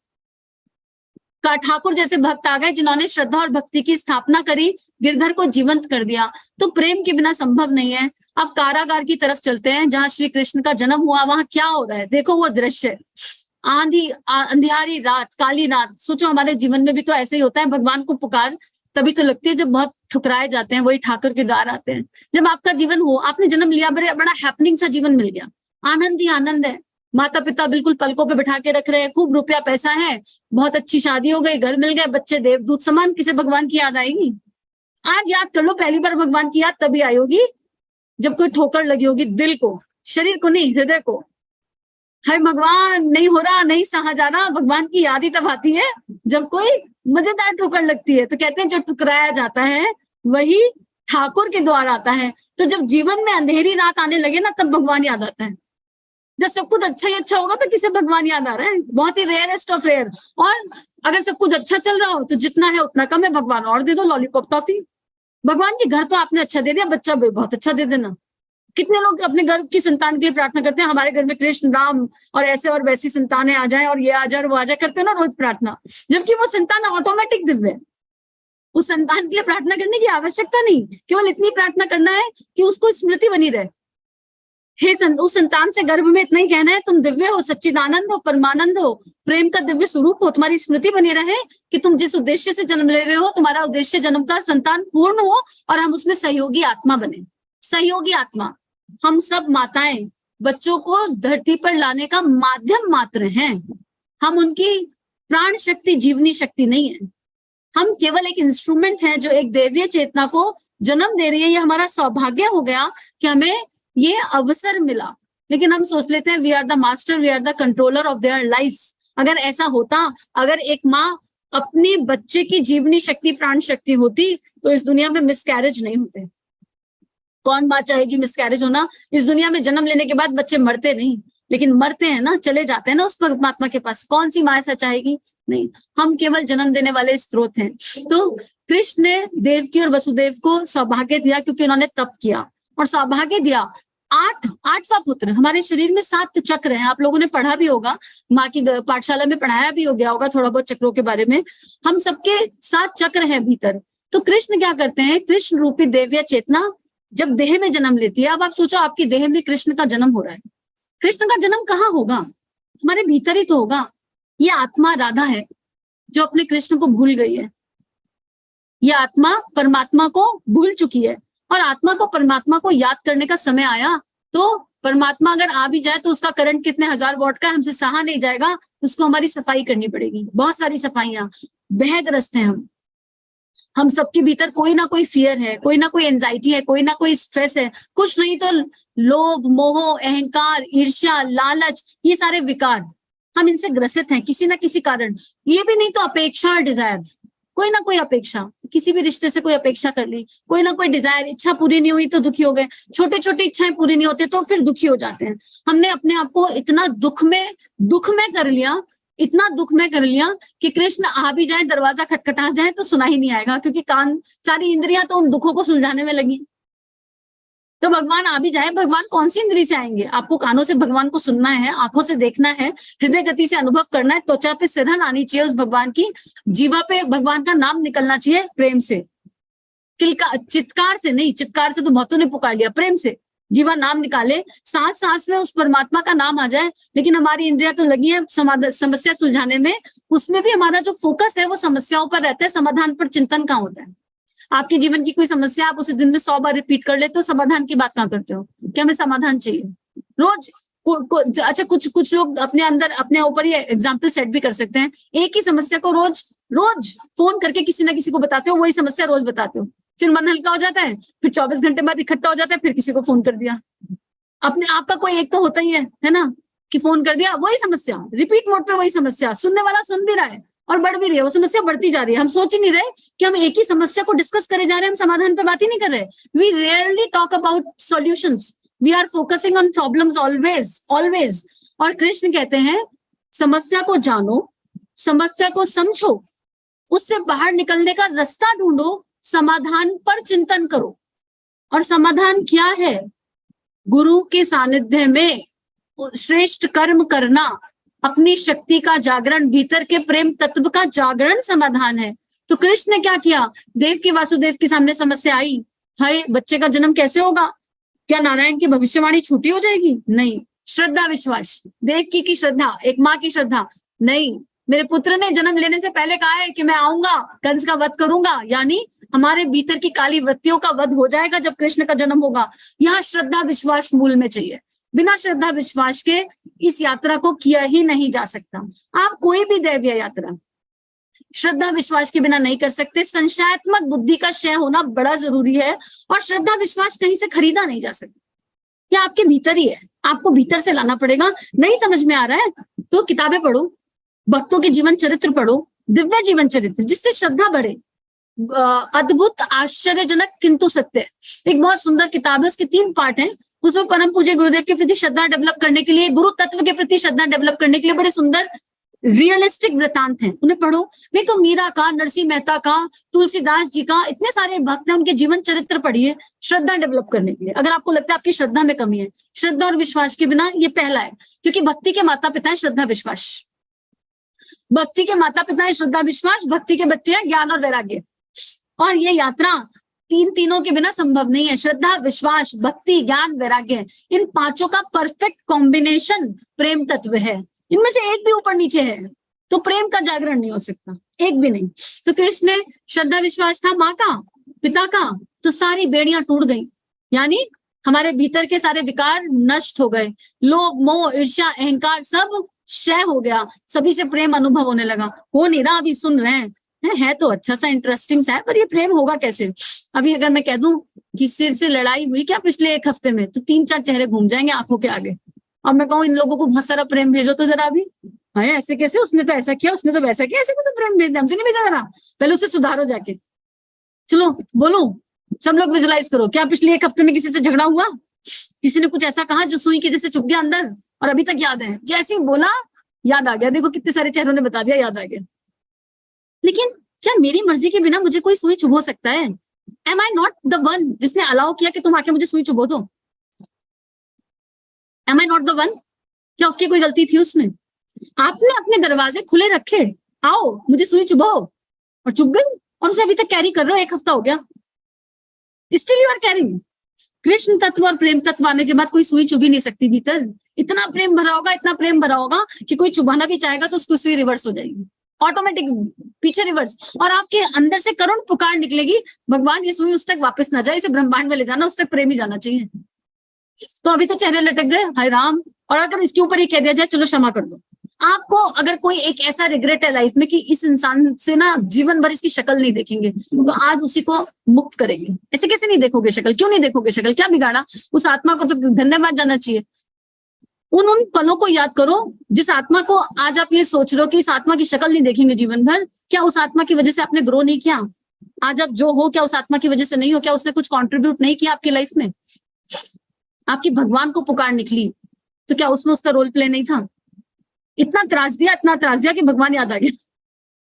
ठाकुर जैसे भक्त आ गए, जिन्होंने श्रद्धा और भक्ति की स्थापना करी, गिरधर को जीवंत कर दिया। तो प्रेम के बिना संभव नहीं है। अब कारागार की तरफ चलते हैं, जहां श्री कृष्ण का जन्म हुआ। वहां क्या हो रहा है, देखो वो दृश्य, अंधियारी रात, काली रात। सोचो हमारे जीवन में भी तो ऐसे ही होता है, भगवान को पुकार तभी तो लगती है जब बहुत ठुकराए जाते हैं, वही ठाकुर के द्वार आते हैं। जब आपका जीवन हो, आपने जन्म लिया, बड़ा हैपनिंग सा जीवन मिल गया, आनंद ही आनंद है, माता पिता बिल्कुल पलकों पे बिठा के रख रहे हैं, खूब रुपया पैसा है, बहुत अच्छी शादी हो गई, घर मिल गए, बच्चे देवदूत समान, किसे भगवान की याद आएगी? आज याद कर लो, पहली बार भगवान की याद तभी आई होगी जब कोई ठोकर लगी होगी दिल को, शरीर को नहीं, हृदय को। हाय भगवान, नहीं हो रहा, नहीं सहा जा रहा, भगवान की याद ही तब आती है जब कोई मजेदार ठोकर लगती है। तो कहते हैं जो ठुकराया जाता है वही ठाकुर के द्वार आता है। तो जब जीवन में अंधेरी रात आने लगे ना, तब भगवान याद आता है। जब सब कुछ अच्छा ही अच्छा होगा तो किसे भगवान याद आ रहा है? बहुत ही रेयरेस्ट ऑफ रेयर। और अगर सब कुछ अच्छा चल रहा हो तो जितना है उतना कम है, भगवान और दे दो, लॉलीपॉप टॉफी। भगवान जी घर तो आपने अच्छा दे दिया, बच्चा भी बहुत अच्छा दे देना। कितने लोग अपने घर की संतान के लिए प्रार्थना करते हैं, हमारे घर में कृष्ण राम और ऐसे और वैसी संतानें आ जाएं, और ये आ जाए वो आ जाए, करते हैं ना रोज प्रार्थना, जबकि वो संतान ऑटोमेटिक दिव्य है। उस संतान के लिए प्रार्थना करने की आवश्यकता नहीं, केवल इतनी प्रार्थना करना है कि उसको स्मृति बनी रहे। उस संतान से गर्भ में इतना ही कहना है, तुम दिव्य हो, सच्चिदानंद हो, परमानंद हो, प्रेम का दिव्य स्वरूप हो, तुम्हारी स्मृति बनी रहे कि तुम जिस उद्देश्य से जन्म ले रहे हो, तुम्हारा उद्देश्य जन्म का संतान पूर्ण हो, और हम उसमें सहयोगी आत्मा बने। सहयोगी आत्मा, हम सब माताएं बच्चों को धरती पर लाने का माध्यम मात्र हैं। हम उनकी प्राण शक्ति, जीवनी शक्ति नहीं है। हम केवल एक इंस्ट्रूमेंट हैं जो एक दैवीय चेतना को जन्म दे रही है। ये हमारा सौभाग्य हो गया कि हमें ये अवसर मिला। लेकिन हम सोच लेते हैं we are the master, we are the controller of their life. अगर ऐसा होता, अगर एक माँ अपनी बच्चे की जीवनी शक्ति, प्राण शक्ति होती, तो इस दुनिया में मिसकैरेज नहीं होते। कौन माँ चाहेगी मिसकैरेज होना? इस दुनिया में जन्म लेने के बाद बच्चे मरते नहीं, लेकिन मरते हैं ना, चले जाते हैं ना उस परमात्मा के पास। कौन सी माँ ऐसा चाहेगी? नहीं, हम केवल जन्म देने वाले स्रोत हैं। तो कृष्ण ने देवकी और वसुदेव को सौभाग्य दिया, क्योंकि उन्होंने तप किया और सौभाग्य दिया। आठवां पुत्र। हमारे शरीर में 7 चक्र हैं, आप लोगों ने पढ़ा भी होगा, माँ की पाठशाला में पढ़ाया भी हो गया होगा थोड़ा बहुत चक्रों के बारे में। हम सबके 7 चक्र हैं भीतर। तो कृष्ण क्या करते हैं, कृष्ण रूपी देव्य चेतना जब देह में जन्म लेती है, अब आप सोचो आपकी देह में कृष्ण का जन्म हो रहा है। कृष्ण का जन्म कहाँ होगा? हमारे भीतर ही तो होगा। ये आत्मा राधा है जो अपने कृष्ण को भूल गई है। ये आत्मा परमात्मा को भूल चुकी है, और आत्मा को परमात्मा को याद करने का समय आया तो परमात्मा अगर आ भी जाए तो उसका करंट कितने 1000 वॉट का, हमसे सहा नहीं जाएगा, उसको हमारी सफाई करनी पड़ेगी। बहुत सारी सफाइयां, बहग्रस्त हैं हम सबके भीतर कोई ना कोई फियर है, कोई ना कोई एंजाइटी है, कोई ना कोई स्ट्रेस है। कुछ नहीं तो लोभ, मोह, अहंकार, ईर्ष्या, लालच, ये सारे विकार हम इनसे ग्रसित हैं किसी ना किसी कारण। ये भी नहीं तो अपेक्षा और डिजायर। कोई ना कोई अपेक्षा, किसी भी रिश्ते से कोई अपेक्षा कर ली, कोई ना कोई डिजायर, इच्छा पूरी नहीं हुई तो दुखी हो गए, छोटे छोटे इच्छाएं पूरी नहीं होती तो फिर दुखी हो जाते हैं। हमने अपने आप को इतना दुख में कर लिया, इतना दुख में कर लिया कि कृष्ण आ भी जाए, दरवाजा खटखटा जाए तो सुना ही नहीं आएगा, क्योंकि कान, सारी इंद्रियां तो उन दुखों को सुलझाने में लगी। तो भगवान आ भी जाए, भगवान कौन सी इंद्री से आएंगे? आपको कानों से भगवान को सुनना है, आंखों से देखना है, हृदय गति से अनुभव करना है, त्वचा पे सिरहन आनी चाहिए उस भगवान की, जीवा पे भगवान का नाम निकलना चाहिए प्रेम से, चित्कार से नहीं, चित्कार से तो बहुतों ने पुकार लिया, प्रेम से जीवा नाम निकाले, सांस सांस में उस परमात्मा का नाम आ जाए। लेकिन हमारी इंद्रियां तो लगी है समस्या सुलझाने में, उसमें भी हमारा जो फोकस है वो समस्याओं पर रहता है, समाधान पर चिंतन कहाँ होता है। आपके जीवन की कोई समस्या, आप उसे दिन में 100 बार रिपीट कर लेते हो, समाधान की बात कहाँ करते हो कि हमें समाधान चाहिए रोज। अच्छा, कुछ लोग अपने अंदर अपने ऊपर ये एग्जाम्पल सेट भी कर सकते हैं, एक ही समस्या को रोज फोन करके किसी ना किसी को बताते हो, वही समस्या रोज बताते हो, फिर मन हल्का हो जाता है, फिर 24 घंटे बाद इकट्ठा हो जाता है, फिर किसी को फोन कर दिया। अपने आप का कोई एक तो होता ही है ना, कि फोन कर दिया, वही समस्या रिपीट मोड पे, वही समस्या, सुनने वाला सुन भी रहा है और बढ़ भी रही है, वो समस्या बढ़ती जा रही है। हम सोच ही नहीं रहे कि हम एक ही समस्या को डिस्कस करे जा रहे हैं, हम समाधान पे बात ही नहीं कर रहे। We rarely talk about solutions, we are focusing on problems always. और कृष्ण कहते हैं समस्या को जानो, समस्या को समझो, उससे बाहर निकलने का रास्ता ढूंढो, समाधान पर चिंतन करो। और समाधान क्या है? गुरु के सानिध्य में श्रेष्ठ कर्म करना, अपनी शक्ति का जागरण, भीतर के प्रेम तत्व का जागरण समाधान है। तो कृष्ण ने क्या किया? देव की वासुदेव के सामने समस्या आई, हाय बच्चे का जन्म कैसे होगा? क्या नारायण की भविष्यवाणी छूटी हो जाएगी? नहीं। श्रद्धा विश्वास, देवकी की श्रद्धा, एक माँ की श्रद्धा, नहीं, मेरे पुत्र ने जन्म लेने से पहले कहा है कि मैं आऊंगा, कंस का वध करूंगा, यानी हमारे भीतर की काली वृत्तियों का वध हो जाएगा जब कृष्ण का जन्म होगा। यहाँ श्रद्धा विश्वास मूल में चाहिए। बिना श्रद्धा विश्वास के इस यात्रा को किया ही नहीं जा सकता। आप कोई भी दैवीय यात्रा श्रद्धा विश्वास के बिना नहीं कर सकते। संशयात्मक बुद्धि का क्षय होना बड़ा जरूरी है, और श्रद्धा विश्वास कहीं से खरीदा नहीं जा सकता, यह आपके भीतर ही है, आपको भीतर से लाना पड़ेगा। नहीं समझ में आ रहा है तो किताबें पढ़ो, भक्तों के जीवन चरित्र पढ़ो, दिव्य जीवन चरित्र, जिससे श्रद्धा बढ़े। अद्भुत आश्चर्यजनक किंतु सत्य, एक बहुत सुंदर किताब है, उसके 3 पार्ट हैं। उसमें परम पूज्य गुरुदेव के प्रति श्रद्धा डेवलप करने के लिए, गुरु तत्व के प्रति श्रद्धा डेवलप करने के लिए बड़े सुंदर रियलिस्टिक वृतांत हैं, उन्हें पढ़ो। नहीं तो मीरा का, नरसिंह मेहता का, तुलसीदास जी का, इतने सारे भक्त हैं, उनके जीवन चरित्र पढ़िए श्रद्धा डेवलप करने के लिए। अगर आपको लगता है आपकी श्रद्धा में कमी है, श्रद्धा और विश्वास के बिना, ये पहला है, क्योंकि भक्ति के माता पिता है श्रद्धा विश्वास। भक्ति के माता पिता है श्रद्धा विश्वास, भक्ति के बच्चे हैं ज्ञान और वैराग्य। और ये यात्रा तीनों के बिना संभव नहीं है। श्रद्धा विश्वास भक्ति ज्ञान वैराग्य, इन 5 का परफेक्ट कॉम्बिनेशन प्रेम तत्व है। इनमें से एक भी ऊपर नीचे है तो प्रेम का जागरण नहीं हो सकता, एक भी नहीं। तो कृष्ण ने श्रद्धा विश्वास था माँ का, पिता का, तो सारी बेड़ियां टूट गई, यानी हमारे भीतर के सारे विकार नष्ट हो गए, लोभ मोह ईर्ष्या अहंकार सब क्षय हो गया, सभी से प्रेम अनुभव होने लगा। हो नहीं रहा, अभी सुन रहे हैं, है तो अच्छा सा इंटरेस्टिंग सा है, पर ये प्रेम होगा कैसे? अभी अगर मैं कह दूं कि सिर से लड़ाई हुई क्या पिछले 1 हफ्ते में, तो 3-4 चेहरे घूम जाएंगे आंखों के आगे। और मैं कहूँ इन लोगों को बहुत सारा प्रेम भेजो तो जरा अभी, है ऐसे कैसे, उसने तो ऐसा किया, उसने तो वैसा किया, ऐसे कैसे प्रेम भेज, हमसे नहीं भेजा जरा, पहले उसे सुधारो जाके। चलो बोलो, सब लोग विजुलाइज करो, क्या पिछले 1 हफ्ते में किसी से झगड़ा हुआ? किसी ने कुछ ऐसा कहा जो सुई के जैसे चुभ गया अंदर और अभी तक याद है? जैसे ही बोला याद आ गया, देखो कितने सारे चेहरों ने बता दिया याद आ गया। लेकिन क्या मेरी मर्जी के बिना मुझे कोई सुई चुभो सकता है? Am I not the one जिसने अलाउ किया कि तुम आके मुझे सुई चुभो दो? Am I not the one? क्या उसकी कोई गलती थी उसमें? आपने अपने दरवाजे खुले रखे, आओ मुझे सुई चुभो, और चुभ गई, और उसे अभी तक कैरी कर रहे हो, 1 हफ्ता हो गया, still you are carrying. Krishna तत्व और प्रेम तत्व आने के बाद कोई सुई चुभी नहीं सकती भीतर। इतना प्रेम भरा होगा, इतना प्रेम भरा होगा कि कोई चुभाना भी चाहेगा तो उसको सुई रिवर्स हो जाएगी, ऑटोमेटिक पीछे रिवर्स, और आपके अंदर से करुण पुकार निकलेगी, भगवान ये सुई उस तक वापस ना जाए, इसे ब्रह्मांड में ले जाना, उस तक प्रेम ही जाना चाहिए। तो अभी तो चेहरे लटक गए, हाय राम। और अगर इसके ऊपर ये कह दिया जाए चलो क्षमा कर दो, आपको अगर कोई एक ऐसा रिग्रेट है लाइफ में कि इस इंसान से ना जीवन भर इसकी शक्ल नहीं देखेंगे, तो आज उसी को मुक्त करेंगे। ऐसे कैसे नहीं देखोगे शक्ल? क्यों नहीं देखोगे शक्ल? क्या बिगाड़ा? उस आत्मा को तो धन्यवाद जाना चाहिए। उन पलों को याद करो जिस आत्मा को आज आप ये सोच रहे हो कि इस आत्मा की शक्ल नहीं देखेंगे जीवन भर, क्या उस आत्मा की वजह से आपने ग्रो नहीं किया? आज आप जो हो, क्या उस आत्मा की वजह से नहीं हो? क्या उसने कुछ कंट्रीब्यूट नहीं किया आपकी लाइफ में? आपकी भगवान को पुकार निकली, तो क्या उसमें उसका रोल प्ले नहीं था? इतना त्रास दिया कि भगवान याद आ गया।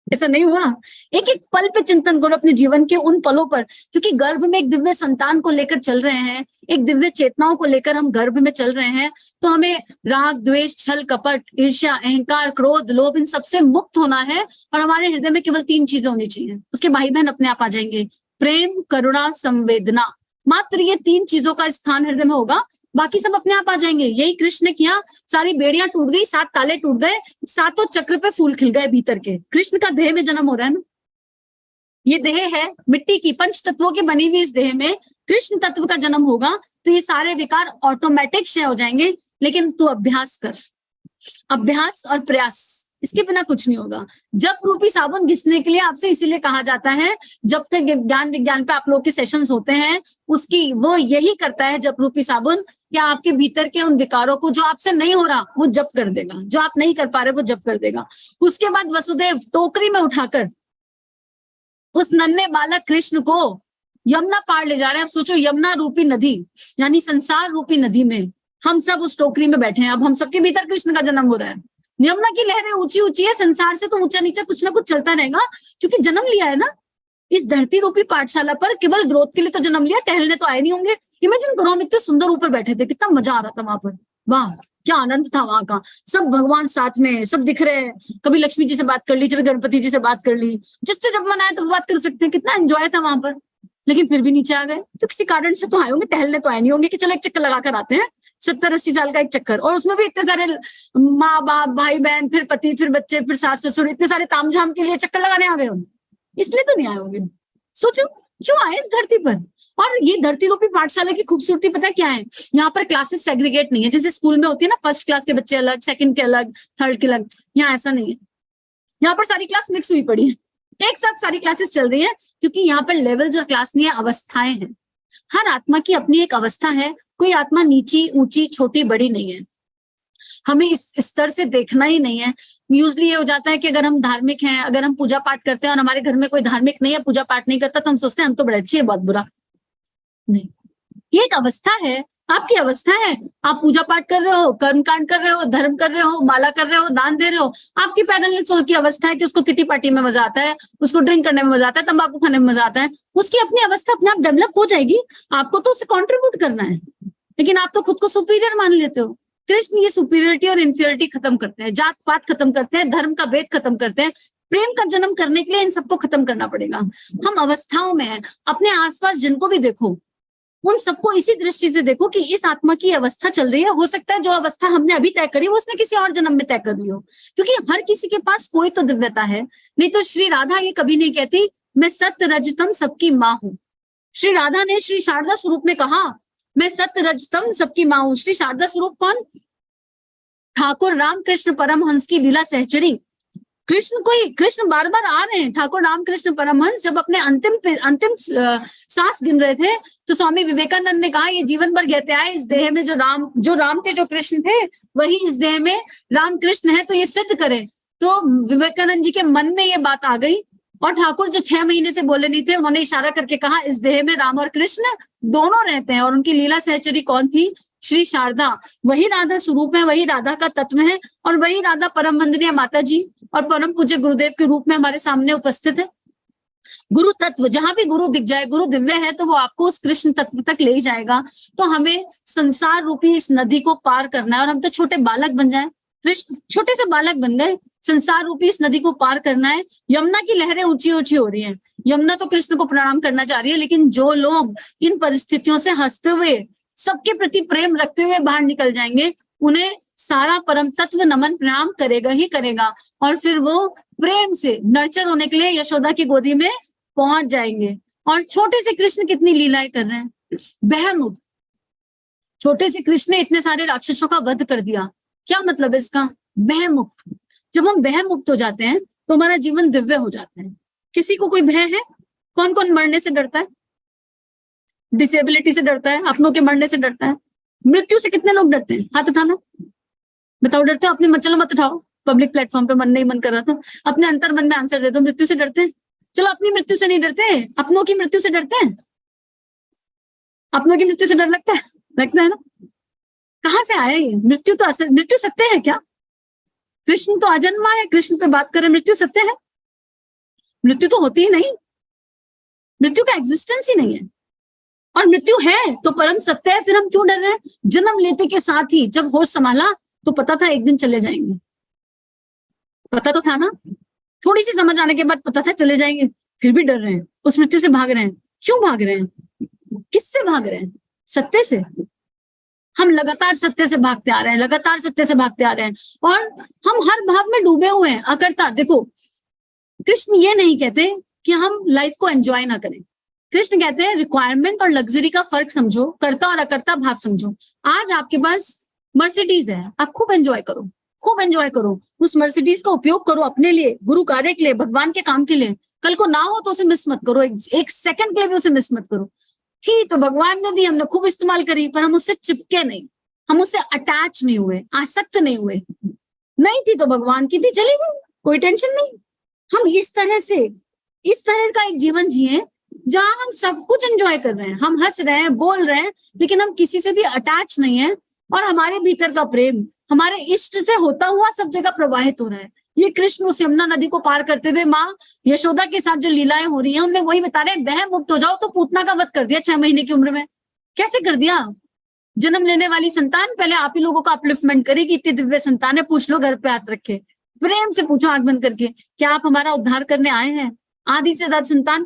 ऐसा नहीं हुआ? एक एक पल पे चिंतन करो अपने जीवन के उन पलों पर, क्योंकि गर्भ में एक दिव्य संतान को लेकर चल रहे हैं, एक दिव्य चेतनाओं को लेकर हम गर्भ में चल रहे हैं। तो हमें राग, द्वेष, छल, कपट, ईर्ष्या, अहंकार, क्रोध, लोभ, इन सबसे मुक्त होना है। और हमारे हृदय में केवल 3 चीजें होनी चाहिए, उसके भाई बहन अपने आप आ जाएंगे। प्रेम, करुणा, संवेदना, मात्र ये 3 चीजों का स्थान हृदय में होगा, बाकी सब अपने आप आ जाएंगे। यही कृष्ण ने किया। सारी बेड़ियां टूट गई, 7 ताले टूट गए, 7 चक्र पे फूल खिल गए भीतर के। कृष्ण का देह में जन्म हो रहा है ना। ये देह है मिट्टी की, 5 तत्वों की बनी हुई इस देह में कृष्ण तत्व का जन्म होगा, तो ये सारे विकार ऑटोमेटिक क्षय हो जाएंगे। लेकिन तू अभ्यास कर, अभ्यास और प्रयास, इसके बिना कुछ नहीं होगा। जप रूपी साबुन घिसने के लिए आपसे इसीलिए कहा जाता है, जब तक ज्ञान विज्ञान पे आप लोग के सेशंस होते हैं, उसकी वो यही करता है जप रूपी साबुन, या आपके भीतर के उन विकारों को जो आपसे नहीं हो रहा वो जप कर देगा, जो आप नहीं कर पा रहे वो जप कर देगा। उसके बाद वसुदेव टोकरी में उठाकर उस नन्हे बालक कृष्ण को यमुना पार ले जा रहे हैं। अब सोचो, यमुना रूपी नदी यानी संसार रूपी नदी में हम सब उस टोकरी में बैठे हैं। अब हम सबके भीतर कृष्ण का जन्म हो रहा है। यमुना की लहरें ऊंची ऊंची है, संसार से तो ऊंचा नीचा कुछ ना कुछ चलता रहेगा, क्योंकि जन्म लिया है ना इस धरती रूपी पाठशाला पर। केवल ग्रोथ के लिए तो जन्म लिया, टहलने तो आए नहीं होंगे। इमेजिन करो, हम इतने सुंदर ऊपर बैठे थे, कितना मजा आ रहा था वहां पर। वाह, क्या आनंद था वहां का। सब भगवान साथ में, सब दिख रहे हैं। कभी लक्ष्मी जी से बात कर ली, कभी गणपति जी से बात कर ली, जिससे जब मन आए तो बात कर सकते हैं। कितना एंजॉय था वहां पर। लेकिन फिर भी नीचे आ गए, तो किसी कारण से तो आए होंगे, टहलने तो आए नहीं होंगे कि चलो एक चक्कर लगा कर आते हैं। 70-80 साल का एक चक्कर, और उसमें भी इतने सारे माँ बाप, भाई बहन, फिर पति, फिर बच्चे, फिर सास ससुर, इतने सारे तामझाम के लिए चक्कर लगाने आ गए होंगे। इसलिए तो नहीं आए होंगे। सोचो क्यों आए इस धरती पर। और ये धरती रूपी पाठशाला की खूबसूरती पता क्या है, यहाँ पर क्लासेस सेग्रीगेट नहीं है। जैसे स्कूल में होती है ना, फर्स्ट क्लास के बच्चे अलग, सेकंड के अलग, थर्ड के अलग। यहाँ ऐसा नहीं है। यहाँ पर सारी क्लास मिक्स हुई पड़ी है, एक साथ सारी क्लासेस चल रही है, क्योंकि यहाँ पर लेवल्स और क्लास नहीं है, अवस्थाएं हैं। हर आत्मा की अपनी एक अवस्था है। कोई आत्मा नीची, ऊंची, छोटी, बड़ी नहीं है। हमें इस स्तर से देखना ही नहीं है। यूजली ये हो जाता है कि अगर हम धार्मिक हैं, अगर हम पूजा पाठ करते हैं और हमारे घर में कोई धार्मिक नहीं है, पूजा पाठ नहीं करता, तो हम सोचते हैं हम तो बड़े अच्छे हैं, बहुत बुरा। नहीं, ये एक अवस्था है, आपकी अवस्था है। आप पूजा पाठ कर रहे हो, कर्म कांड कर रहे हो, धर्म कर रहे हो, माला कर रहे हो, दान दे रहे हो। आपकी पैदल सोच की अवस्था है कि उसको किटी पार्टी में मजा आता है, उसको ड्रिंक करने में मजा आता है, तंबाकू खाने में मजा आता है। उसकी अपनी अवस्था अपने आप डेवलप हो जाएगी। आपको तो उसे कॉन्ट्रीब्यूट करना है, लेकिन आप तो खुद को सुपीरियर मान लेते हो। कृष्ण ये सुपीरियरिटी और इंफीरियरिटी खत्म करते हैं, जात पात खत्म करते हैं, धर्म का भेद खत्म करते हैं। प्रेम का जन्म करने के लिए इन सबको खत्म करना पड़ेगा। हम अवस्थाओं में हैं। अपने आसपास जिनको भी देखो, उन सबको इसी दृष्टि से देखो कि इस आत्मा की अवस्था चल रही है। हो सकता है जो अवस्था हमने अभी तय करी वो उसने किसी और जन्म में तय कर ली हो, क्योंकि हर किसी के पास कोई तो दिव्यता है। नहीं तो श्री राधा ये कभी नहीं कहती मैं सत्य रजतम सबकी माँ हूँ। श्री राधा ने श्री शारदा स्वरूप में कहा मैं सत्य रजतम सबकी माँ हूँ। श्री शारदा स्वरूप कौन? ठाकुर रामकृष्ण परमहंस की लीला सहचरी। कृष्ण बार बार आ रहे हैं। ठाकुर रामकृष्ण परमहंस जब अपने अंतिम सांस गिन रहे थे, तो स्वामी विवेकानंद ने कहा ये जीवन भर कहते आए इस देह में जो राम थे, जो कृष्ण थे, वही इस देह में राम कृष्ण है, तो ये सिद्ध करें। तो विवेकानंद जी के मन में ये बात आ गई, और ठाकुर जो 6 महीने से बोले नहीं थे, उन्होंने इशारा करके कहा इस देह में राम और कृष्ण दोनों रहते हैं। और उनकी लीला सहचरी कौन थी? श्री शारदा। वही राधा स्वरूप है, वही राधा का तत्व है, और वही राधा परम वंदनीय माता जी और परम पूज्य गुरुदेव के रूप में हमारे सामने उपस्थित है। गुरु तत्व, जहां भी गुरु दिख जाए, गुरु दिव्य है, तो वो आपको उस कृष्ण तत्व तक ले ही जाएगा। तो हमें संसार रूपी इस नदी को पार करना है, और हम तो छोटे बालक बन जाए, कृष्ण छोटे से बालक बन गए। संसार रूपी इस नदी को पार करना है। यमुना की लहरें ऊंची ऊंची हो रही हैं। यमुना तो कृष्ण को प्रणाम करना चाह रही है, लेकिन जो लोग इन परिस्थितियों से हंसते हुए, सबके प्रति प्रेम रखते हुए बाहर निकल जाएंगे, उन्हें सारा परम तत्व नमन प्रणाम करेगा ही करेगा। और फिर वो प्रेम से नर्चर होने के लिए यशोदा की गोदी में पहुंच जाएंगे। और छोटे से कृष्ण कितनी लीलाएं कर रहे हैं। बहमुक्त छोटे से कृष्ण ने इतने सारे राक्षसों का वध कर दिया। क्या मतलब है इसका? बहमुक्त। जब हम बहमुक्त हो जाते हैं तो हमारा जीवन दिव्य हो जाता है। किसी को कोई भय है? कौन कौन मरने से डरता है? डिसेबिलिटी से डरता है, अपनों के मरने से डरता है। मृत्यु से कितने लोग डरते हैं? हाथ उठाना, बताओ। डरते हो? अपने चलो मत उठाओ। पब्लिक प्लेटफॉर्म पे मन नहीं मन कर रहा था, अपने अंतर मन में आंसर दे दो, मृत्यु से डरते हैं? चलो अपनी मृत्यु से नहीं डरते, अपनों की मृत्यु से डरते हैं। अपनों की मृत्यु से डर लगता है ना? कहाँ से आया ये? मृत्यु तो मृत्यु सत्य है क्या? कृष्ण तो अजन्मा है, कृष्ण पे बात करें, मृत्यु सत्य है? मृत्यु तो होती ही नहीं, मृत्यु का एग्जिस्टेंस ही नहीं है। और मृत्यु है तो परम सत्य है, फिर हम क्यों डर रहे हैं? जन्म लेते के साथ ही जब होश संभाला तो पता था एक दिन चले जाएंगे, पता तो था ना। थोड़ी सी समझ आने के बाद पता था चले जाएंगे, फिर भी डर रहे हैं, उस मृत्यु से भाग रहे हैं। क्यों भाग रहे हैं? किससे भाग रहे हैं? सत्य से। हम लगातार सत्य से भागते आ रहे हैं, लगातार सत्य से भागते आ रहे हैं, और हम हर भाव में डूबे हुए हैं, अकर्ता। देखो, कृष्ण ये नहीं कहते कि हम लाइफ को एंजॉय ना करें। कृष्ण कहते हैं रिक्वायरमेंट और लग्जरी का फर्क समझो, कर्ता और अकर्ता भाव समझो। आज आपके पास मर्सिडीज है, आप खूब एंजॉय करो, खूब एंजॉय करो, उस मर्सिडीज का उपयोग करो अपने लिए, गुरु कार्य के लिए, भगवान के काम के लिए। कल को ना हो तो उसे मिस मत करो, एक सेकंड के लिए भी उसे मिस मत करो। थी तो भगवान ने दी, हमने खूब इस्तेमाल करी, पर हम उससे चिपके नहीं, हम उससे अटैच नहीं हुए, आसक्त नहीं हुए। नहीं थी तो भगवान की थी, चली गई, कोई टेंशन नहीं। हम इस तरह का एक जीवन जिए जहां हम सब कुछ एंजॉय कर रहे हैं, हम हंस रहे हैं, बोल रहे हैं, लेकिन हम किसी से भी अटैच नहीं है, और हमारे भीतर का प्रेम हमारे इष्ट से होता हुआ सब जगह प्रवाहित हो रहा है। ये कृष्ण उस यमुना नदी को पार करते हुए माँ यशोदा के साथ जो लीलाएं हो रही हैं, उनमें वही बता रहे हैं, बह मुक्त हो जाओ। तो पूतना का वध कर दिया 6 महीने की उम्र में, कैसे कर दिया? जन्म लेने वाली संतान पहले आप ही लोगों का अपलिफ्टमेंट करेगी, इतनी दिव्य संतान है, पूछ लो घर पे हाथ रखे, प्रेम से पूछो आंख बंद करके, क्या आप हमारा उद्धार करने आए हैं? आधी से ज्यादा संतान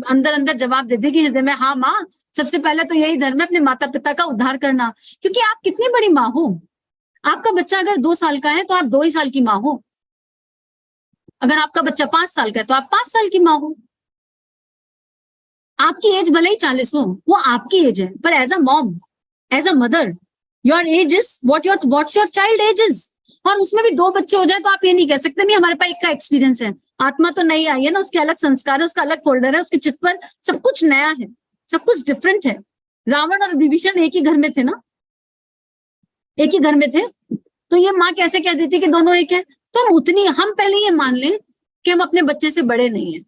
अंदर अंदर जवाब दे देगी हृदय में, हाँ माँ, सबसे पहले तो यही धर्म है, अपने माता पिता का उद्धार करना। क्योंकि आप कितनी बड़ी माँ हो, आपका बच्चा अगर 2 साल का है तो आप 2 ही साल की माँ हो, अगर आपका बच्चा 5 साल का है तो आप 5 साल की माँ हो। आपकी एज भले ही 40 हो, वो आपकी एज है, पर as a mom, as a mother, your age is what's your child age is. और उसमें भी 2 बच्चे हो जाए तो आप ये नहीं कह सकते नहीं हमारे पास एक का एक्सपीरियंस है। आत्मा तो नई आई है ना, उसके अलग संस्कार है, उसका अलग फोल्डर है, उसके चित्त पर सब कुछ नया है, सब कुछ डिफरेंट है। रावण और विभीषण एक ही घर में थे ना, एक ही घर में थे, तो ये माँ कैसे कह देती कि दोनों एक है? तो हम पहले ये मान लें कि हम अपने बच्चे से बड़े नहीं है,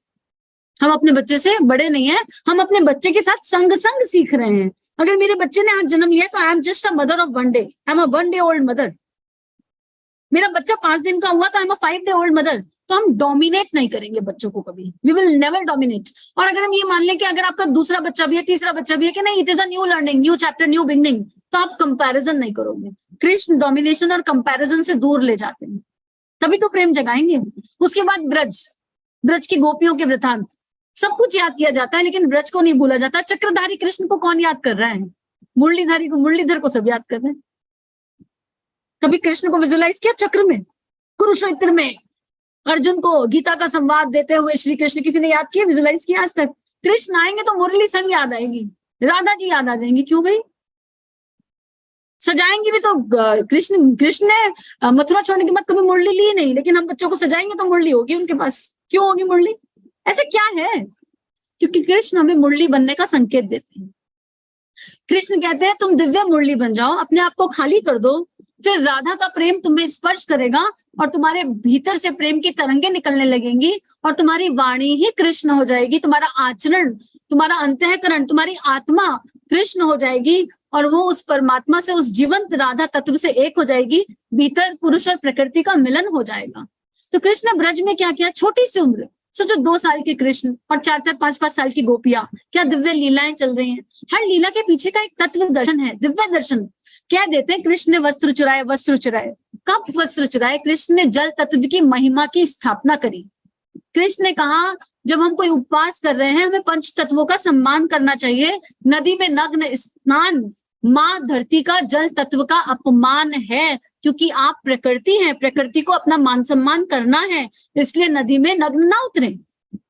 हम अपने बच्चे से बड़े नहीं है, हम अपने बच्चे के साथ संग सीख रहे हैं। अगर मेरे बच्चे ने आज जन्म लिया तो I am just a mother of 1 day, I am a 1 day old mother. मेरा बच्चा 5 दिन का हुआ तो आई am a 5 day old mother. तो हम डोमिनेट नहीं करेंगे बच्चों को कभी, वी विल नेवर डोमिनेट। और अगर हम ये मान लें कि अगर आपका दूसरा बच्चा भी है, तीसरा बच्चा भी है, कि नहीं it is a new learning, new chapter, new beginning, तो आप कंपैरिजन नहीं करोगे। कृष्ण डोमिनेशन और कंपैरिजन से दूर ले जाते हैं, तभी तो प्रेम जगाएंगे। उसके बाद ब्रज की गोपियों के वृतांत, सब कुछ याद किया जाता है, लेकिन ब्रज को नहीं भूला जाता। चक्रधारी कृष्ण को कौन याद कर रहा है? मुरलीधर को सब याद कर रहे हैं। कभी कृष्ण को विजुलाइज किया चक्र में, कुरुक्षेत्र में अर्जुन को गीता का संवाद देते हुए श्री कृष्ण किसी ने याद किया, विजुलाइज किया आज तक? कृष्ण आएंगे तो मुरली संग याद आएगी, राधा जी याद आ जाएंगी। क्यों भाई? सजाएंगे भी तो कृष्ण ने मथुरा छोड़ने के बाद कभी मुरली ली नहीं, लेकिन हम बच्चों को सजाएंगे तो मुरली होगी उनके पास। क्यों होगी मुरली? ऐसे क्या है? क्योंकि कृष्ण हमें मुरली बनने का संकेत देते हैं। कृष्ण कहते हैं तुम दिव्य मुरली बन जाओ, अपने आप को खाली कर दो, फिर राधा का प्रेम तुम्हें स्पर्श करेगा और तुम्हारे भीतर से प्रेम की तरंगे निकलने लगेंगी, और तुम्हारी वाणी ही कृष्ण हो जाएगी, तुम्हारा आचरण, तुम्हारा अंतःकरण, तुम्हारी आत्मा कृष्ण हो जाएगी, और वो उस परमात्मा से, उस जीवंत राधा तत्व से एक हो जाएगी। भीतर पुरुष और प्रकृति का मिलन हो जाएगा। तो कृष्ण ने ब्रज में क्या किया? छोटी सी उम्र, सोचो 2 साल के कृष्ण और 4-4, 5-5 साल की गोपियां, क्या दिव्य लीलाएं चल रही हैं। हर लीला के पीछे का एक तत्व दर्शन है, दिव्य दर्शन। कह देते हैं कृष्ण ने वस्त्र चुराए। कब वस्त्र चुराए? कृष्ण ने जल तत्व की महिमा की स्थापना करी। कृष्ण ने कहा जब हम कोई उपवास कर रहे हैं, हमें 5 तत्वों का सम्मान करना चाहिए। नदी में नग्न स्नान माँ धरती का जल तत्व का अपमान है, क्योंकि आप प्रकृति हैं, प्रकृति को अपना मान सम्मान करना है, इसलिए नदी में नग्न ना उतरे।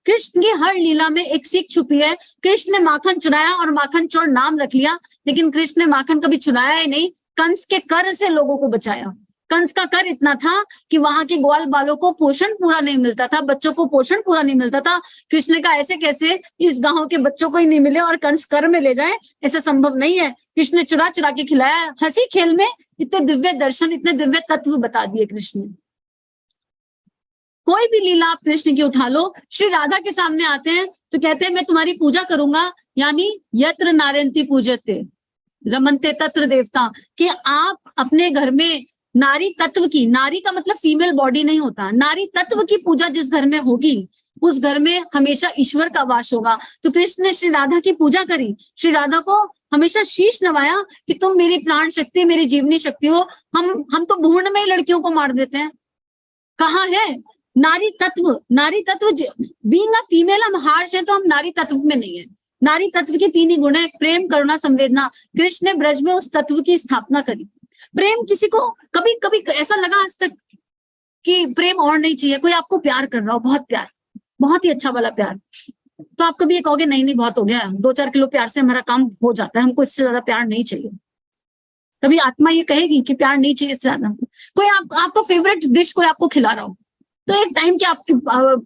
कृष्ण की हर लीला में एक सीख छुपी है। कृष्ण ने माखन चुराया और माखन चोर नाम रख लिया, लेकिन कृष्ण ने माखन कभी चुराया ही नहीं, कंस के कर से लोगों को बचाया। कंस का कर इतना था कि वहां के ग्वाल बालों को पोषण पूरा नहीं मिलता था, बच्चों को पोषण पूरा नहीं मिलता था। कृष्ण ने कहा ऐसे कैसे इस गांव के बच्चों को ही नहीं मिले और कंस कर में ले जाए, ऐसा संभव नहीं है। कृष्ण ने चुरा चुरा के खिलाया। हंसी खेल में इतने दिव्य दर्शन, इतने दिव्य तत्व बता दिए कृष्ण ने। कोई भी लीला आप कृष्ण की उठा लो, श्री राधा के सामने आते हैं तो कहते हैं मैं तुम्हारी पूजा करूंगा, यानी यत्र नारयन्ति पूज्यते रमन्ते तत्र देवता, कि आप अपने घर में नारी तत्व की, नारी का मतलब फीमेल बॉडी नहीं होता, नारी तत्व की पूजा जिस घर में होगी उस घर में हमेशा ईश्वर का वास होगा। तो कृष्ण ने श्री राधा की पूजा करी, श्री राधा को हमेशा शीश नवाया कि तुम मेरी प्राण शक्ति, मेरी जीवनी शक्ति हो। हम तो भ्रूण में ही लड़कियों को मार देते हैं। कहाँ है नारी तत्व? नारी तत्व बीइंग अ फीमेल हम हार्श है, तो हम नारी तत्व में नहीं है। नारी तत्व के 3 ही गुण है, प्रेम, करुणा, संवेदना। कृष्ण ने ब्रज में उस तत्व की स्थापना करी। प्रेम, किसी को कभी कभी ऐसा लगा आज तक कि प्रेम और नहीं चाहिए? कोई आपको प्यार कर रहा हो, बहुत प्यार, बहुत ही अच्छा वाला प्यार, तो आप कभी ये कहोगे नहीं नहीं बहुत हो गया, 2-4 किलो प्यार से हमारा काम हो जाता है, हमको इससे ज्यादा प्यार नहीं चाहिए। तभी आत्मा ये कहेगी कि प्यार नहीं चाहिए इससे ज्यादा। कोई आपको फेवरेट डिश कोई आपको खिला रहा हो, तो एक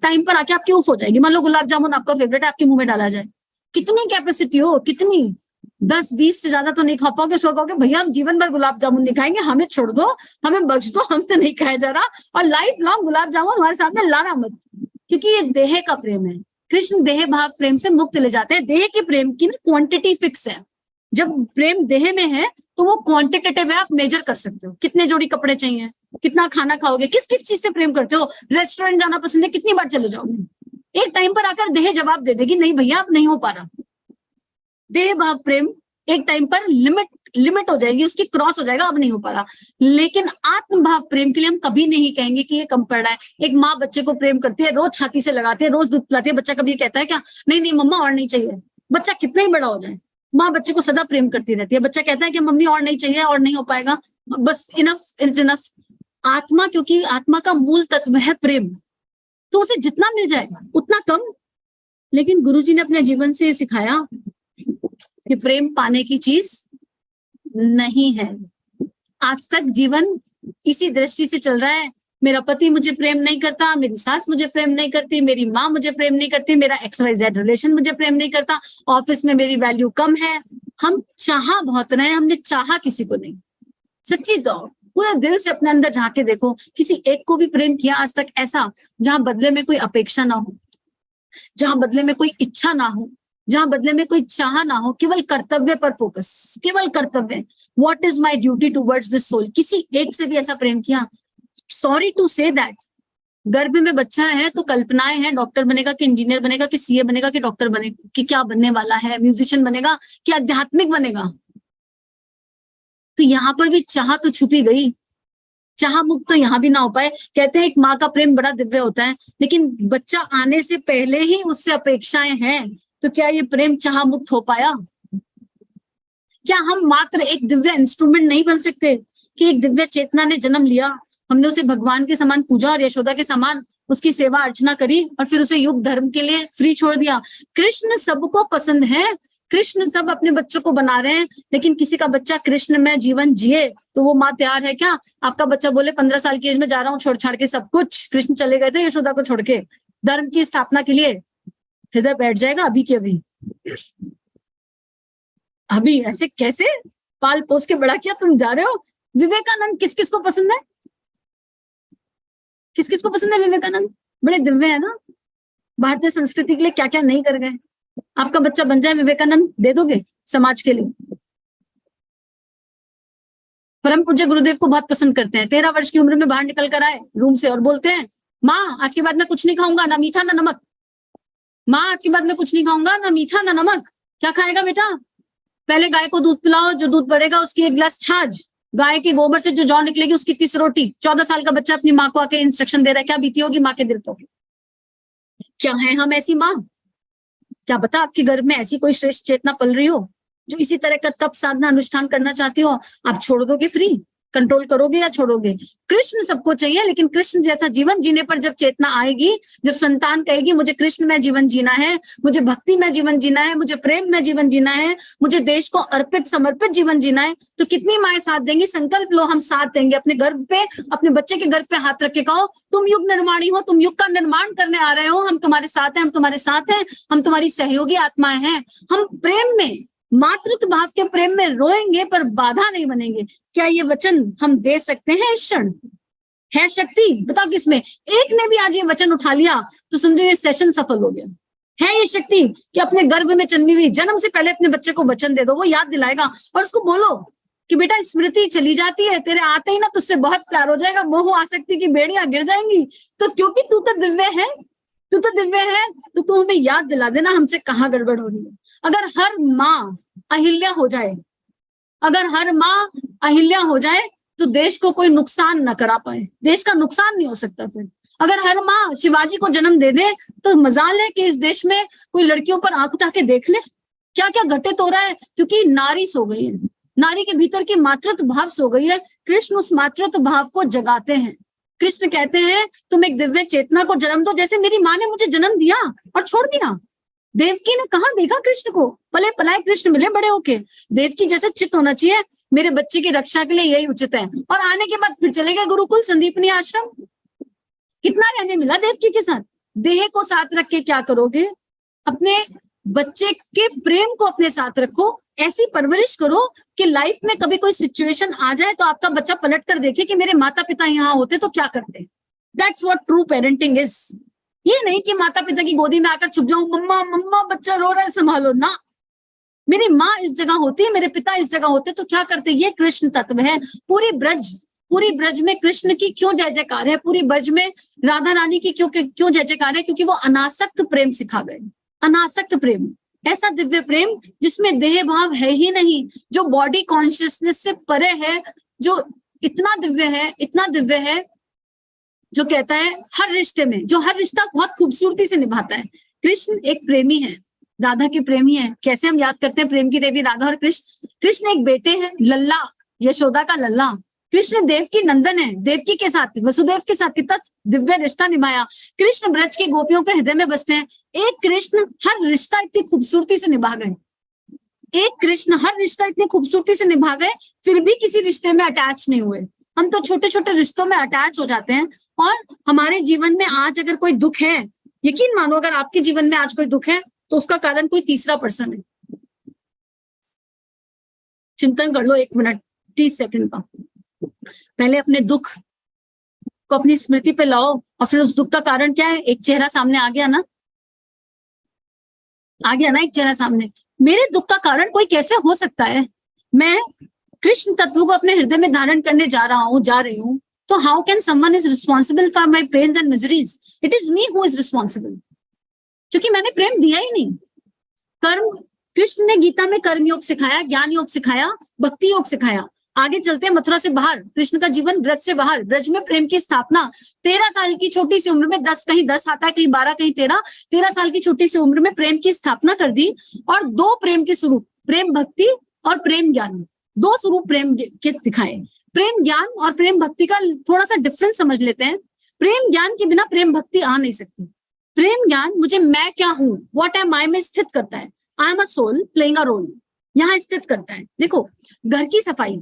टाइम पर आके आपकी उफ हो जाएगी। मान लो गुलाब जामुन आपका फेवरेट है, आपके मुंह में डाला जाए, कितनी कैपेसिटी हो, कितनी 10-20 से ज्यादा तो नहीं खा पाओगे। सो कहोगे भैया हम जीवन भर गुलाब जामुन नहीं खाएंगे, हमें छोड़ दो, हमें बख्श दो, हमसे नहीं खाया जा रहा, और लाइफ लॉन्ग गुलाब जामुन हमारे साथ में लाना मत, क्योंकि ये देह का प्रेम है। कृष्ण देह भाव प्रेम से मुक्त ले जाते हैं। देह के प्रेम की ना क्वांटिटी फिक्स है। जब प्रेम देह में है तो वो क्वांटिटेटिव है, आप मेजर कर सकते हो, कितने जोड़ी कपड़े चाहिए, कितना खाना खाओगे, किस किस चीज से प्रेम करते हो, रेस्टोरेंट जाना पसंद है, कितनी बार चले जाओगे। एक टाइम पर आकर देह जवाब दे देगी नहीं भैया अब नहीं हो पा रहा। देह भाव प्रेम एक टाइम पर लिमिट हो जाएगी, उसकी क्रॉस हो जाएगा, अब नहीं हो पा रहा। लेकिन आत्म भाव प्रेम के लिए हम कभी नहीं कहेंगे कि ये कम पड़ रहा है। एक माँ बच्चे को प्रेम करती है, रोज छाती से लगाती है, रोज दूध पिलाती है, बच्चा कभी कहता है क्या नहीं नहीं मम्मा और नहीं चाहिए? बच्चा कितना ही बड़ा हो जाए, माँ बच्चे को सदा प्रेम करती रहती है। बच्चा कहता है कि मम्मी और नहीं चाहिए, और नहीं हो पाएगा, बस इनफ इज इनफ। आत्मा, क्योंकि आत्मा का मूल तत्व है प्रेम, तो उसे जितना मिल जाएगा उतना कम। लेकिन गुरुजी ने अपने जीवन से सिखाया कि प्रेम पाने की चीज नहीं है। आज तक जीवन इसी दृष्टि से चल रहा है, मेरा पति मुझे प्रेम नहीं करता, मेरी सास मुझे प्रेम नहीं करती, मेरी माँ मुझे प्रेम नहीं करती, मेरा XYZ रिलेशन मुझे प्रेम नहीं करता, ऑफिस में मेरी वैल्यू कम है। हम चाहा बहुत रहे, हमने चाहा किसी को नहीं। सच्ची तो पूरे दिल से अपने अंदर झांक के देखो, किसी एक को भी प्रेम किया आज तक ऐसा जहां बदले में कोई अपेक्षा ना हो, जहां बदले में कोई इच्छा ना हो, जहां बदले में कोई चाह ना हो, केवल कर्तव्य पर फोकस, केवल कर्तव्य, what is my duty towards this soul. किसी एक से भी ऐसा प्रेम किया? सॉरी टू से दैट, गर्भ में बच्चा है तो कल्पनाएं हैं, डॉक्टर बनेगा कि इंजीनियर बनेगा कि CA बनेगा कि डॉक्टर बनेगा कि क्या बनने वाला है, म्यूजिशियन बनेगा कि आध्यात्मिक बनेगा। तो यहाँ पर भी चाह तो छुपी गई, चाह मुक्त तो यहाँ भी ना हो पाए। कहते हैं एक माँ का प्रेम बड़ा दिव्य होता है, लेकिन बच्चा आने से पहले ही उससे अपेक्षाएं हैं, तो क्या ये प्रेम चाह मुक्त हो पाया? क्या हम मात्र एक दिव्य इंस्ट्रूमेंट नहीं बन सकते कि एक दिव्य चेतना ने जन्म लिया, हमने उसे भगवान के समान पूजा और यशोदा के समान उसकी सेवा अर्चना करी और फिर उसे युग धर्म के लिए फ्री छोड़ दिया। कृष्ण सबको पसंद है, कृष्ण सब अपने बच्चों को बना रहे हैं, लेकिन किसी का बच्चा कृष्ण में जीवन जिए तो वो माँ तैयार है क्या? आपका बच्चा बोले 15 साल की एज में जा रहा हूँ छोड़ छाड़ के सब कुछ, कृष्ण चले गए थे यशोदा को छोड़ के धर्म की स्थापना के लिए, हृदय बैठ जाएगा अभी के अभी। अभी ऐसे कैसे पाल पोस के बड़ा किया, तुम जा रहे हो। विवेकानंद किस किस को पसंद है? किस किस को पसंद है विवेकानंद? बड़े दिव्य है ना, भारतीय संस्कृति के लिए क्या क्या नहीं कर गए। आपका बच्चा बन जाए विवेकानंद, दे दोगे समाज के लिए? परम पूज्य गुरुदेव को बहुत पसंद करते हैं। 13 वर्ष की उम्र में बाहर निकल कर आए रूम से और बोलते हैं माँ आज के बाद मैं कुछ नहीं खाऊंगा, ना मीठा ना नमक। माँ आज के बाद मैं कुछ नहीं खाऊंगा, ना मीठा ना नमक। क्या खाएगा बेटा? पहले गाय को दूध पिलाओ, जो दूध बढ़ेगा उसकी 1 गिलास छाछ, गाय के गोबर से जो जौ निकलेगी उसकी 30 रोटी। 14 साल का बच्चा अपनी माँ को आके इंस्ट्रक्शन दे रहा है, क्या बीती होगी माँ के दिल पर? क्या है हम ऐसी माँ? क्या पता आपके गर्भ में ऐसी कोई श्रेष्ठ चेतना पल रही हो जो इसी तरह का तप साधना अनुष्ठान करना चाहती हो। आप छोड़ दोगे फ्री? कंट्रोल करोगे या छोड़ोगे? कृष्ण सबको चाहिए, लेकिन कृष्ण जैसा जीवन जीने पर जब चेतना आएगी, जब संतान कहेगी मुझे कृष्ण में जीवन जीना है, मुझे भक्ति में जीवन जीना है, मुझे प्रेम में जीवन जीना है, मुझे देश को अर्पित समर्पित जीवन जीना है, तो कितनी माएं साथ देंगी? संकल्प लो, हम साथ देंगे। अपने गर्भ पे, अपने बच्चे के गर्भ पे हाथ रख के कहो तुम युग निर्माणी हो, तुम युग का निर्माण करने आ रहे हो, हम तुम्हारे साथ हैं, हम तुम्हारे साथ हैं, हम तुम्हारी सहयोगी आत्माएं हैं। हम प्रेम में, मातृत्व भाव के प्रेम में रोएंगे पर बाधा नहीं बनेंगे। क्या ये वचन हम दे सकते हैं इस क्षण? है शक्ति, बताओ किसमें? एक ने भी आज ये वचन उठा लिया तो समझो ये सेशन सफल हो गया। है ये शक्ति कि अपने गर्भ में जन्मी हुई, जन्म से पहले अपने बच्चे को वचन दे दो, वो याद दिलाएगा, और उसको बोलो कि बेटा स्मृति चली जाती है, तेरे आते ही ना तुझसे बहुत प्यार हो जाएगा, मोह आसक्ति की बेड़ियां गिर जाएंगी। तो क्योंकि तू तो दिव्य है, तू तो दिव्य है, तो तू हमें याद दिला देना हमसे कहाँ गड़बड़ हो रही है। अगर हर माँ अहिल्या हो जाए, अगर हर माँ अहिल्या हो जाए तो देश को कोई नुकसान न करा पाए, देश का नुकसान नहीं हो सकता। फिर अगर हर माँ शिवाजी को जन्म दे दे तो मजाल है कि इस देश में कोई लड़कियों पर आंख उठा के देख ले क्या क्या घटित हो रहा है, क्योंकि नारी सो गई है, नारी के भीतर की मातृत्व भाव सो गई है। कृष्ण उस मातृत्व भाव को जगाते हैं। कृष्ण कहते हैं तुम एक दिव्य चेतना को जन्म दो, जैसे मेरी माँ ने मुझे जन्म दिया और छोड़ दिया। देवकी ने कहाँ देखा कृष्ण को, पले पलाए कृष्ण मिले बड़े होके। देवकी जैसे चित्त होना चाहिए, मेरे बच्चे की रक्षा के लिए यही उचित है। और आने के बाद फिर चले गए गुरुकुल संदीपनी आश्रम। कितना रहने मिला देवकी के साथ। देह को साथ रख के क्या करोगे? अपने बच्चे के प्रेम को अपने साथ रखो, ऐसी परवरिश करो कि लाइफ में कभी कोई सिचुएशन आ जाए तो आपका बच्चा पलट कर देखे कि मेरे माता पिता यहाँ होते तो क्या करते। That's what true parenting is. ये नहीं कि माता पिता की गोदी में आकर छुप जाऊं, मम्मा मम्मा बच्चा रो रहा है संभालो ना। मेरी माँ इस जगह होती, मेरे पिता इस जगह होते तो क्या करते। ये कृष्ण तत्व है। पूरी ब्रज में कृष्ण की क्यों जय जयकार है, पूरी ब्रज में राधा रानी की क्यों जय जयकार है? क्योंकि वो अनासक्त प्रेम सिखा गए। अनासक्त प्रेम, ऐसा दिव्य प्रेम जिसमें देह भाव है ही नहीं, जो बॉडी कॉन्शियसनेस से परे है, जो इतना दिव्य है, जो कहता है हर रिश्ते में, जो हर रिश्ता बहुत खूबसूरती से निभाता है। कृष्ण एक प्रेमी है, राधा के प्रेमी है। कैसे हम याद करते हैं प्रेम की देवी राधा और कृष्ण। कृष्ण एक बेटे हैं, लल्ला, यशोदा का लल्ला। कृष्ण देव की नंदन है, देवकी के साथ, वसुदेव के साथ कितना दिव्य रिश्ता निभाया। कृष्ण ब्रज की गोपियों के हृदय में बसते हैं। एक कृष्ण हर रिश्ता इतनी खूबसूरती से निभा गए, एक कृष्ण हर रिश्ता इतनी खूबसूरती से निभा गए, फिर भी किसी रिश्ते में अटैच नहीं हुए। हम तो छोटे छोटे रिश्तों में अटैच हो जाते हैं। और हमारे जीवन में आज अगर कोई दुख है, यकीन मानो अगर आपके जीवन में आज कोई दुख है तो उसका कारण कोई तीसरा पर्सन है। चिंतन कर लो 1 मिनट 30 सेकंड का। पहले अपने दुख को अपनी स्मृति पे लाओ और फिर उस दुख का कारण क्या है। एक चेहरा सामने आ गया ना, एक चेहरा सामने। मेरे दुख का कारण कोई कैसे हो सकता है? मैं कृष्ण तत्व को अपने हृदय में धारण करने जा रही हूँ। तो how can someone is responsible for my pains and miseries? It is me who is responsible, क्योंकि मैंने प्रेम दिया ही नहीं। कर्म, कृष्ण ने गीता में कर्म योग सिखाया, ज्ञान योग सिखाया, भक्ति योग सिखाया। आगे चलते हैं मथुरा से बाहर, कृष्ण का जीवन ब्रज से बाहर, ब्रज में प्रेम की स्थापना। 13 साल की छोटी सी उम्र में, 10 कहीं 10 आता है, कहीं 12 कहीं 13 साल की छोटी सी उम्र में प्रेम की स्थापना कर दी। और 2 प्रेम के स्वरूप, प्रेम भक्ति और प्रेम ज्ञान, 2 स्वरूप प्रेम के दिखाए। प्रेम ज्ञान और प्रेम भक्ति का थोड़ा सा डिफरेंस समझ लेते हैं। प्रेम ज्ञान के बिना प्रेम भक्ति आ नहीं सकती। प्रेम ज्ञान मुझे मैं क्या हूं, व्हाट एम आई में स्थित करता है। I am a soul playing a role, यहाँ स्थित करता है। देखो, घर की सफाई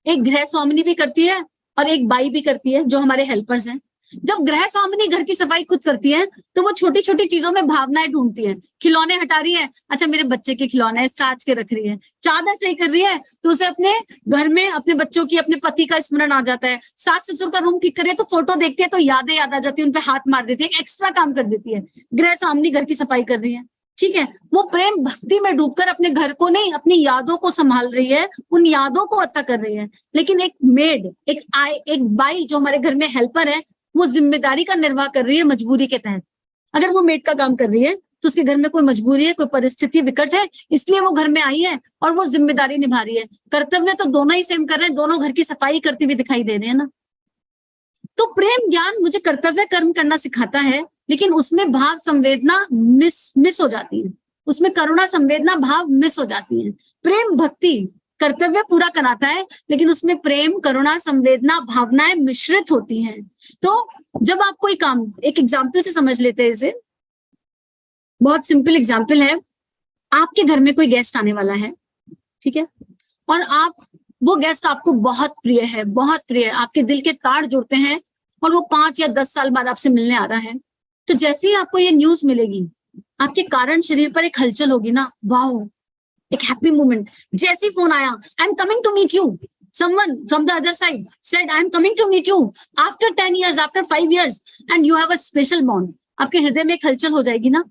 एक गृह स्वामिनी भी करती है और एक बाई भी करती है, जो हमारे हेल्पर्स हैं। जब गृह स्वामिनी घर की सफाई खुद करती है तो वो छोटी छोटी चीजों में भावनाएं ढूंढती है। खिलौने हटा रही है, अच्छा मेरे बच्चे के खिलौने साज के रख रही है। चादर सही कर रही है तो उसे अपने घर में अपने बच्चों की, अपने पति का स्मरण आ जाता है। सास ससुर का रूम ठीक कर रही है तो फोटो देखती है तो यादें याद आ जाती है, उनपे हाथ मार देती है, एक एक्स्ट्रा काम कर देती है। गृह स्वामिनी घर की सफाई कर रही है, ठीक है। वो प्रेम भक्ति में डूबकर अपने घर को नहीं, अपनी यादों को संभाल रही है, उन यादों को अच्छा कर रही है। लेकिन एक मेड, एक बाई जो हमारे घर में हेल्पर है, वो जिम्मेदारी का निर्वाह कर रही है मजबूरी के तहत। अगर वो मेड का काम कर रही है तो उसके घर में कोई मजबूरी है, कोई परिस्थिति विकट है, इसलिए वो घर में आई है और वो जिम्मेदारी निभा रही है। कर्तव्य तो दोनों ही सेम कर रहे हैं, दोनों घर की सफाई करती हुई दिखाई दे रहे हैं ना। तो प्रेम ज्ञान मुझे कर्तव्य कर्म करना सिखाता है, लेकिन उसमें भाव संवेदना मिस हो जाती है, उसमें करुणा संवेदना भाव मिस हो जाती है। प्रेम भक्ति कर्तव्य पूरा कराता है, लेकिन उसमें प्रेम करुणा संवेदना भावनाएं मिश्रित होती हैं। तो जब आप कोई काम, एक एग्जाम्पल से समझ लेते हैं इसे, बहुत सिंपल एग्जाम्पल है। आपके घर में कोई गेस्ट आने वाला है, ठीक है, और वो गेस्ट आपको बहुत प्रिय है, बहुत प्रिय है, आपके दिल के तार जुड़ते हैं और वो 5 या 10 साल बाद आपसे मिलने आ रहा है। तो जैसे ही आपको ये न्यूज मिलेगी, आपके कारण शरीर पर एक हलचल होगी ना, वाओ, एक हैप्पी मोमेंट। जैसे फोन आया, I am coming to meet you, Someone from the other side said, I am coming to meet you after 10 years, after 5 years, and you have a special bond. आपके हृदय में एक हलचल हो जाएगी ना,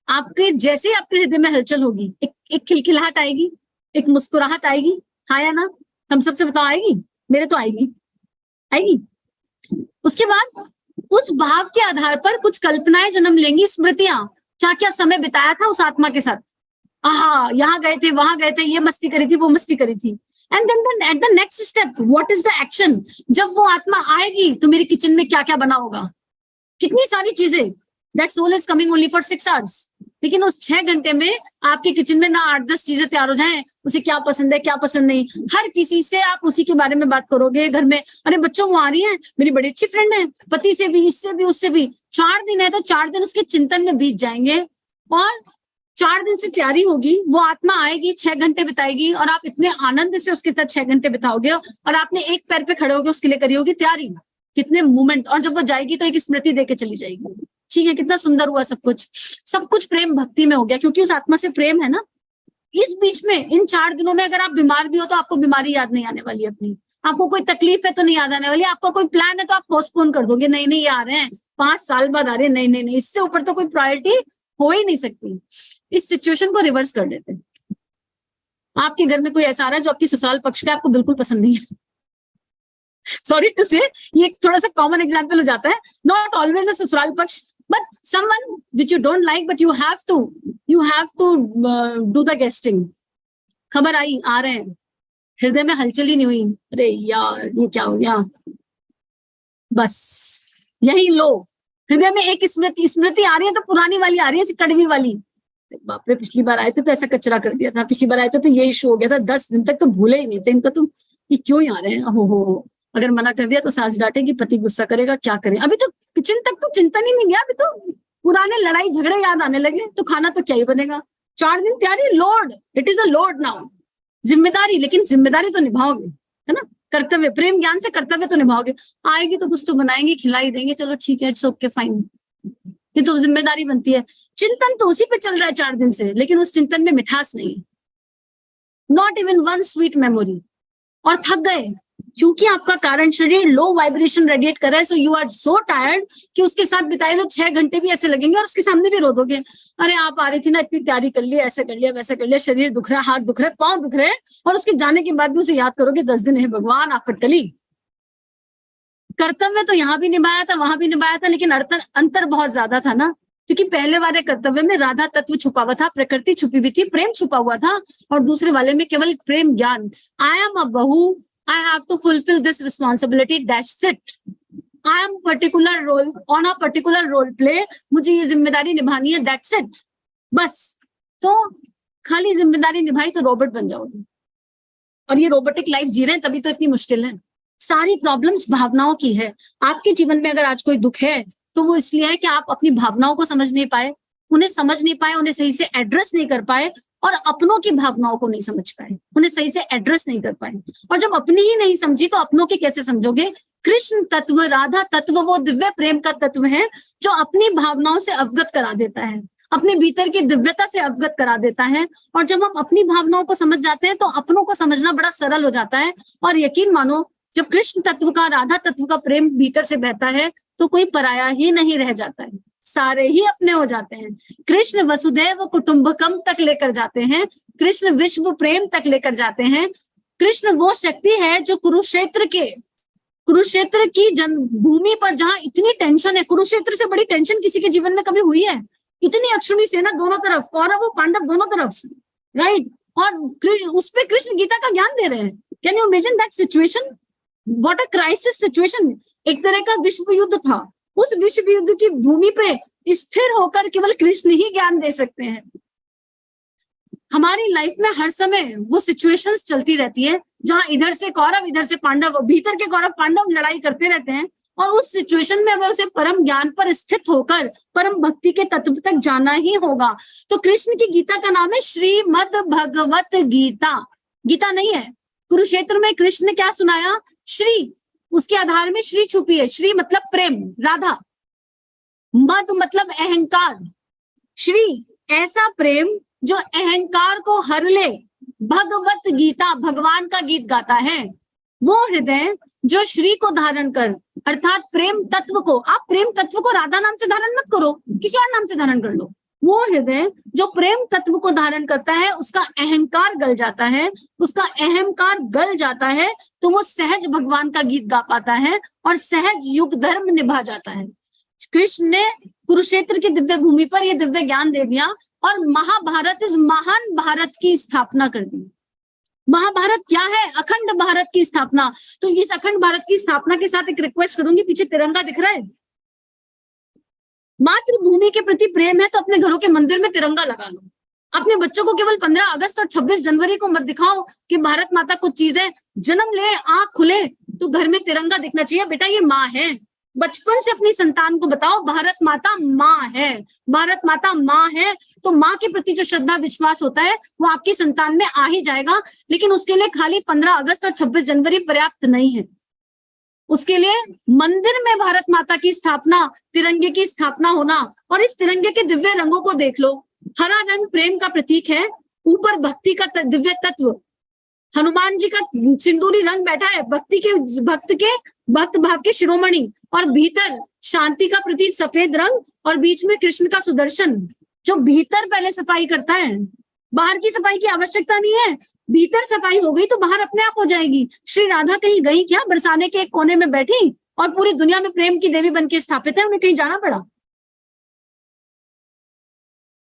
आपके जैसे ही आपके हृदय में हलचल होगी, एक खिलखिलाहट आएगी, एक मुस्कुराहट आएगी, हाँ या ना? हम सबसे बताओ, आएगी? मेरे तो आएगी, आएगी। उसके बाद उस भाव के आधार पर कुछ कल्पनाएं जन्म लेंगी, स्मृतियां, क्या क्या समय बिताया था उस आत्मा के साथ, आहा यहाँ गए थे, वहां गए थे, ये मस्ती करी थी, वो मस्ती करी थी। And then at the next step what is the action? जब वो आत्मा आएगी तो मेरे किचन में क्या क्या बना होगा, कितनी सारी चीजें। That soul is coming only for 6 hours, लेकिन उस 6 घंटे में आपके किचन में ना 8-10 चीजें तैयार हो जाएं, उसे क्या पसंद है क्या पसंद नहीं, हर किसी से आप उसी के बारे में बात करोगे घर में। अरे बच्चों वो आ रही है, मेरी बड़ी अच्छी फ्रेंड है, पति से भी, इससे भी, उससे भी। 4 दिन है तो 4 दिन उसके चिंतन में बीत जाएंगे, और 4 दिन से तैयारी होगी, वो आत्मा आएगी, 6 घंटे बिताएगी, और आप इतने आनंद से उसके साथ 6 घंटे बिताओगे, और आपने एक पैर पे खड़े होगे उसके लिए करी होगी तैयारी, कितने मोमेंट। और जब वो जाएगी तो एक स्मृति देके चली जाएगी। ठीक है, कितना सुंदर हुआ सब कुछ। सब कुछ प्रेम भक्ति में हो गया, क्योंकि उस आत्मा से प्रेम है ना। इस बीच में इन 4 दिनों में अगर आप बीमार भी हो तो आपको बीमारी याद नहीं आने वाली अपनी, आपको कोई तकलीफ है तो नहीं याद आने वाली, आपका कोई प्लान है तो आप पोस्टपोन कर दोगे, नहीं नहीं ये आ रहे हैं 5 साल बाद आ रहे हैं, नहीं नहीं नहीं, इससे ऊपर तो कोई प्रायोरिटी हो ही नहीं सकती। इस सिचुएशन को रिवर्स कर देते हैं। आपके घर में कोई ऐसा आ रहा है जो आपकी ससुराल पक्ष का आपको बिल्कुल पसंद नहीं है, सॉरी टू से, ये थोड़ा सा कॉमन एग्जांपल हो जाता है, नॉट ऑलवेज अ ससुराल पक्ष, but someone which you don't like, but you have to do the guesting. खबर आई आ रहे हैं, हृदय में हलचल ही नहीं हुई, अरे यार ये क्या हो गया, बस यही लो, हृदय में एक स्मृति आ रही है तो पुरानी वाली आ रही है, कड़वी वाली। बाप रे, पिछली बार आए थे तो ऐसा कचरा कर दिया था, पिछली बार आए थे तो ये इशू हो गया था, 10 दिन तक तो भूले ही नहीं थे इनका, तो ये क्यों ही आ रहे हैं, हो। अगर मना कर दिया तो सास डांटेगी, पति गुस्सा करेगा, क्या करें। अभी तो किचन तक तो चिंतन ही नहीं गया, अभी तो पुराने लड़ाई झगड़े याद आने लगे, तो खाना तो क्या ही बनेगा। 4 दिन तैयारी, load, it is a load now, जिम्मेदारी, लेकिन जिम्मेदारी तो निभाओगे, है ना, कर्तव्य, प्रेम ज्ञान से कर्तव्य तो निभाओगे। आएगी तो कुछ तो बनाएंगे, खिलाई देंगे, चलो ठीक है, इट्स ओके फाइन, ये तो जिम्मेदारी बनती है। चिंतन तो उसी पे चल रहा है 4 दिन से, लेकिन उस चिंतन में मिठास नहीं, नॉट इवन 1 स्वीट मेमोरी। और थक गए, क्योंकि आपका कारण शरीर लो वाइब्रेशन रेडिएट कर रहा है, so you are so tired कि उसके साथ बिताए हुए 6 घंटे भी ऐसे लगेंगे, और उसके सामने भी रो दोगे, अरे आप आ रही थी ना, इतनी तैयारी कर ली, ऐसे कर लिया, वैसे कर लिया, शरीर दुख रहा है, हाथ दुख रहे, पांव दुख रहे, और उसके जाने के बाद भी उसे याद करोगे 10 दिन है भगवान आप फटली। कर्तव्य तो यहाँ भी निभाया था, वहां भी निभाया था, लेकिन अंतर बहुत ज्यादा था ना, क्योंकि पहले वाले कर्तव्य में राधा तत्व छुपा हुआ था, प्रकृति छुपी हुई थी, प्रेम छुपा हुआ था, और दूसरे वाले में केवल प्रेम ज्ञान। आई एम अ बहू, I have to fulfill this responsibility, that's it. I am particular role, on a particular role play, मुझे ये जिम्मेदारी निभानी है, that's it. बस, तो खाली जिम्मेदारी निभाई तो रोबोट बन जाओगे, और ये रोबोटिक लाइफ जी रहे हैं तभी तो इतनी मुश्किल है। सारी प्रॉब्लम्स भावनाओं की है। आपके जीवन में अगर आज कोई दुख है तो वो इसलिए है कि आप अपनी भावनाओं को समझ नहीं पाए, उन्हें समझ नहीं पाए, उन्हें सही से एड्रेस नहीं कर पाए, और अपनों की भावनाओं को नहीं समझ पाए, उन्हें सही से एड्रेस नहीं कर पाए। और जब अपनी ही नहीं समझी तो अपनों की कैसे समझोगे। कृष्ण तत्व, राधा तत्व वो दिव्य प्रेम का तत्व है जो अपनी भावनाओं से अवगत करा देता है, अपने भीतर की दिव्यता से अवगत करा देता है। और जब हम अपनी भावनाओं को समझ जाते हैं तो अपनों को समझना बड़ा सरल हो जाता है। और यकीन मानो, जब कृष्ण तत्व का, राधा तत्व का प्रेम भीतर से बहता है तो कोई पराया ही नहीं रह जाता है, सारे ही अपने हो जाते हैं। कृष्ण वसुदैव कुटुंबकम तक लेकर जाते हैं, कृष्ण विश्व प्रेम तक लेकर जाते हैं। कृष्ण वो शक्ति है जो कुरुक्षेत्र की जन्मभूमि पर, जहां इतनी टेंशन है, कुरुक्षेत्र से बड़ी टेंशन किसी के जीवन में कभी हुई है? इतनी अक्षुणी सेना दोनों तरफ, कौरव और पांडव दोनों तरफ, राइट, और उस पे कृष्ण गीता का ज्ञान दे रहे हैं। Can you imagine that situation? What a crisis situation. एक तरह का विश्व युद्ध था, उस विश्व युद्ध की भूमि पे स्थिर होकर केवल कृष्ण ही ज्ञान दे सकते हैं। हमारी लाइफ में हर समय वो सिचुएशंस चलती रहती है जहां इधर से कौरव, इधर से पांडव, भीतर के कौरव पांडव लड़ाई करते रहते हैं, और उस सिचुएशन में हमें उसे परम ज्ञान पर स्थित होकर परम भक्ति के तत्व तक जाना ही होगा। तो कृष्ण की गीता का नाम है श्रीमद् भगवत गीता। गीता नहीं है। कुरुक्षेत्र में कृष्ण ने क्या सुनाया? श्री, उसके आधार में श्री छुपी है। श्री मतलब प्रेम, राधा। मद मतलब अहंकार। श्री ऐसा प्रेम जो अहंकार को हर ले। भगवत गीता, भगवान का गीत गाता है। वो हृदय जो श्री को धारण कर, अर्थात प्रेम तत्व को, आप प्रेम तत्व को राधा नाम से धारण मत करो, किसी और नाम से धारण कर लो। वो हृदय जो प्रेम तत्व को धारण करता है, उसका अहंकार गल जाता है, उसका अहंकार गल जाता है तो वो सहज भगवान का गीत गा पाता है और सहज युग धर्म निभा जाता है। कृष्ण ने कुरुक्षेत्र की दिव्य भूमि पर ये दिव्य ज्ञान दे दिया और महाभारत, इस महान भारत की स्थापना कर दी। महाभारत क्या है? अखंड भारत की स्थापना। तो इस अखंड भारत की स्थापना के साथ एक रिक्वेस्ट करूंगी, पीछे तिरंगा दिख रहा है? मातृभूमि के प्रति प्रेम है तो अपने घरों के मंदिर में तिरंगा लगा लो। अपने बच्चों को केवल 15 अगस्त और 26 जनवरी को मत दिखाओ कि भारत माता कुछ चीजें जन्म ले, आंख खुले तो घर में तिरंगा दिखना चाहिए। बेटा ये माँ है, बचपन से अपनी संतान को बताओ भारत माता माँ है, भारत माता माँ है। तो माँ के प्रति जो श्रद्धा विश्वास होता है वो आपकी संतान में आ ही जाएगा। लेकिन उसके लिए खाली 15 अगस्त और 26 जनवरी पर्याप्त नहीं है। उसके लिए मंदिर में भारत माता की स्थापना, तिरंगे की स्थापना होना। और इस तिरंगे के दिव्य रंगों को देख लो। हरा रंग प्रेम का प्रतीक है, ऊपर भक्ति का दिव्य तत्व, हनुमान जी का सिंदूरी रंग बैठा है, भक्त भाव के शिरोमणि, और भीतर शांति का प्रतीक सफेद रंग, और बीच में कृष्ण का सुदर्शन जो भीतर पहले सफाई करता है। बाहर की सफाई की आवश्यकता नहीं है, भीतर सफाई हो गई तो बाहर अपने आप हो जाएगी। श्री राधा कहीं गई क्या? बरसाने के एक कोने में बैठी और पूरी दुनिया में प्रेम की देवी बनके स्थापित है। उन्हें कहीं जाना पड़ा?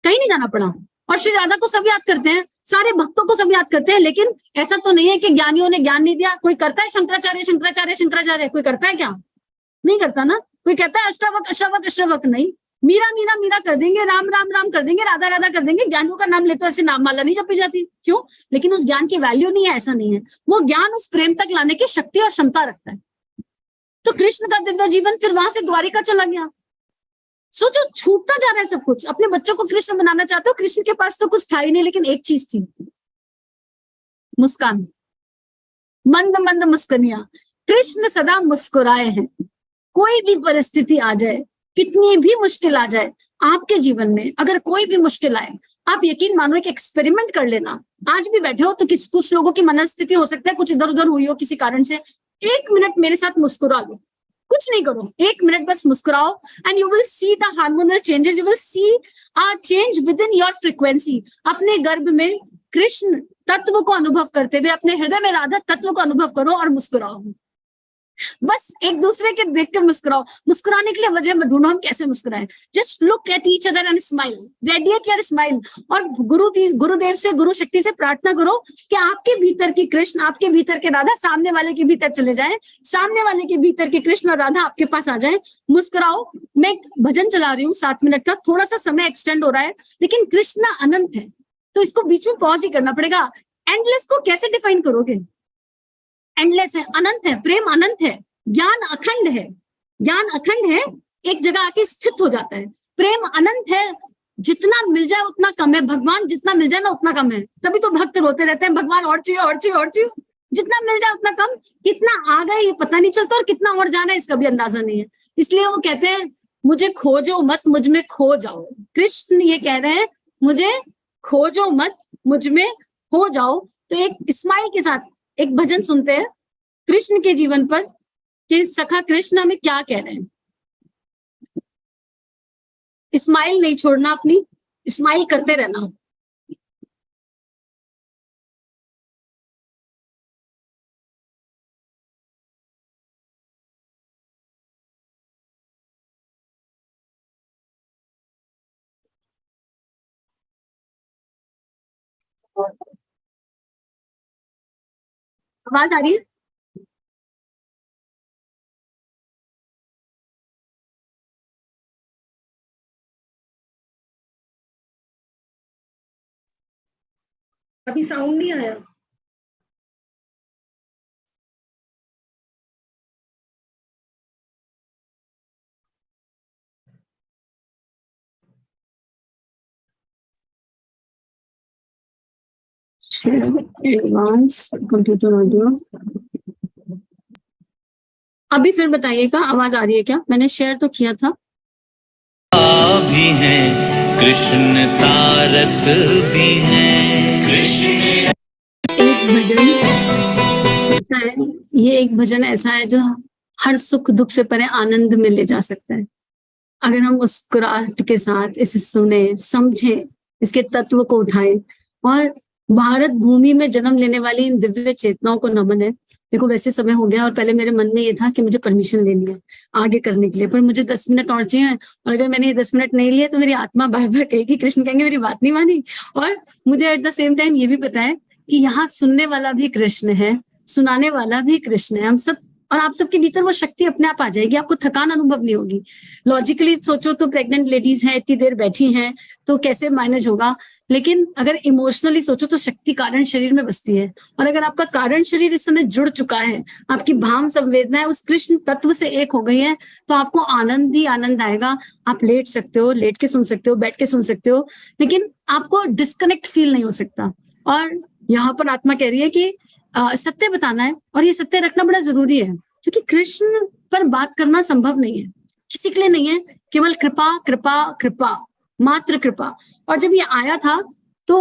कहीं नहीं जाना पड़ा। और श्री राधा को सब याद करते हैं, सारे भक्तों को सब याद करते हैं। लेकिन ऐसा तो नहीं है कि ज्ञानियों ने ज्ञान नहीं दिया। कोई करता है शंकराचार्य शंकराचार्य शंकराचार्य? कोई करता है क्या? नहीं करता ना। कोई कहता है अष्टावक अष्टावक अष्टावक? नहीं। मीरा मीरा मीरा कर देंगे, राम राम राम कर देंगे, राधा राधा कर देंगे। ज्ञानियों का नाम लेते ऐसे नाम माला नहीं जपी जाती। क्यों? लेकिन उस ज्ञान की वैल्यू नहीं है, ऐसा नहीं है। वो ज्ञान उस प्रेम तक लाने की शक्ति और क्षमता रखता है। तो कृष्ण का दिव्य जीवन फिर वहां से द्वारिका चला गया। सोचो, छूटता जा रहा है सब कुछ। अपने बच्चों को कृष्ण बनाना चाहते हो, कृष्ण के पास तो कुछ था ही नहीं, लेकिन एक चीज थी, मुस्कान, मंद मंद मुस्कनिया। कृष्ण सदा मुस्कुराए हैं। कोई भी परिस्थिति आ जाए, कितनी भी मुश्किल आ जाए आपके जीवन में, अगर कोई भी मुश्किल आए, आप यकीन मानो एक एक्सपेरिमेंट कर लेना। आज भी बैठे हो तो कुछ लोगों की मनस्थिति हो सकता है कुछ इधर उधर हुई हो किसी कारण से, 1 मिनट मेरे साथ मुस्कुरा लो, कुछ नहीं करो, 1 मिनट बस मुस्कुराओ, and you will see the hormonal changes, you will see a change within your frequency. अपने गर्भ में कृष्ण तत्व को अनुभव करते हुए अपने हृदय में राधा तत्व को अनुभव करो और मुस्कुराओ। बस एक दूसरे के देख कर मुस्कुराओ। मुस्कुराने के लिए वजह मत ढूंढो, हम कैसे मुस्कुराएं। Just look at each other and smile, radiate your smile. और गुरुदेव से, गुरु शक्ति से प्रार्थना करो कि आपके भीतर की कृष्ण, आपके भीतर के राधा सामने वाले के भीतर चले जाए, सामने वाले के भीतर के कृष्ण और राधा आपके पास आ जाए। मुस्कुराओ। मैं एक भजन चला रही हूँ 7 मिनट का, थोड़ा सा समय एक्सटेंड हो रहा है, लेकिन कृष्ण अनंत है तो इसको बीच में पॉज ही करना पड़ेगा। एंडलेस को कैसे डिफाइन करोगे? एंडलेस है, अनंत है, प्रेम अनंत है, ज्ञान अखंड है, ज्ञान अखंड है, एक जगह आके स्थित हो जाता है। प्रेम अनंत है, जितना मिल जाए उतना कम है, भगवान जितना मिल जाए ना उतना कम है। तभी तो भक्त रोते रहते हैं, भगवान और चाहिए और चाहिए और चाहिए। जितना मिल जाए उतना कम, कितना आ गए ये पता नहीं चलता और कितना और जाना है इसका भी अंदाजा नहीं है। इसलिए वो कहते हैं मुझे खोजो मत, मुझ में खो जाओ। कृष्ण ये कह रहे हैं मुझे खोजो मत, मुझ में हो जाओ। तो एक स्माइल के साथ एक भजन सुनते हैं कृष्ण के जीवन पर कि सखा कृष्ण हमें क्या कह रहे हैं। स्माइल नहीं छोड़ना, अपनी स्माइल करते रहना। आवाज आ रही है? अभी साउंड नहीं आया। Computer audio. अभी फिर बताइएगा आवाज आ रही है क्या? मैंने शेयर तो किया था। भी हैं कृष्ण तारक भी हैं कृष्ण। एक भजन ऐसा है, ये एक भजन ऐसा है जो हर सुख दुख से परे आनंद में ले जा सकता है अगर हम मुस्कुराहट के साथ इसे सुने, समझें, इसके तत्व को उठाएं। और भारत भूमि में जन्म लेने वाली इन दिव्य चेतनाओं को नमन है। देखो वैसे समय हो गया और पहले मेरे मन में ये था कि मुझे परमिशन लेनी है आगे करने के लिए, पर मुझे 10 मिनट और चाहिए, और अगर मैंने ये 10 मिनट नहीं लिए तो मेरी आत्मा बार बार कहेगी, कृष्ण कहेंगे मेरी बात नहीं मानी। और मुझे एट द सेम टाइम ये भी पता है कि यहाँ सुनने वाला भी कृष्ण है, सुनाने वाला भी कृष्ण है, हम सब, और आप सबके भीतर वो शक्ति अपने आप आ जाएगी, आपको थकान अनुभव नहीं होगी। लॉजिकली सोचो तो प्रेग्नेंट लेडीज हैं, इतनी देर बैठी हैं, तो कैसे मैनेज होगा, लेकिन अगर इमोशनली सोचो तो शक्ति कारण शरीर में बसती है। और अगर आपका कारण शरीर इस समय जुड़ चुका है, आपकी भाव संवेदनाएं उस कृष्ण तत्व से एक हो गई है, तो आपको आनंद ही आनंद आएगा। आप लेट सकते हो, लेट के सुन सकते हो, बैठ के सुन सकते हो, लेकिन आपको डिस्कनेक्ट फील नहीं हो सकता। और यहाँ पर आत्मा कह रही है कि सत्य बताना है, और ये सत्य रखना बड़ा जरूरी है, क्योंकि कृष्ण पर बात करना संभव नहीं है, किसी के लिए नहीं है, केवल कृपा कृपा कृपा, मात्र कृपा। और जब ये आया था तो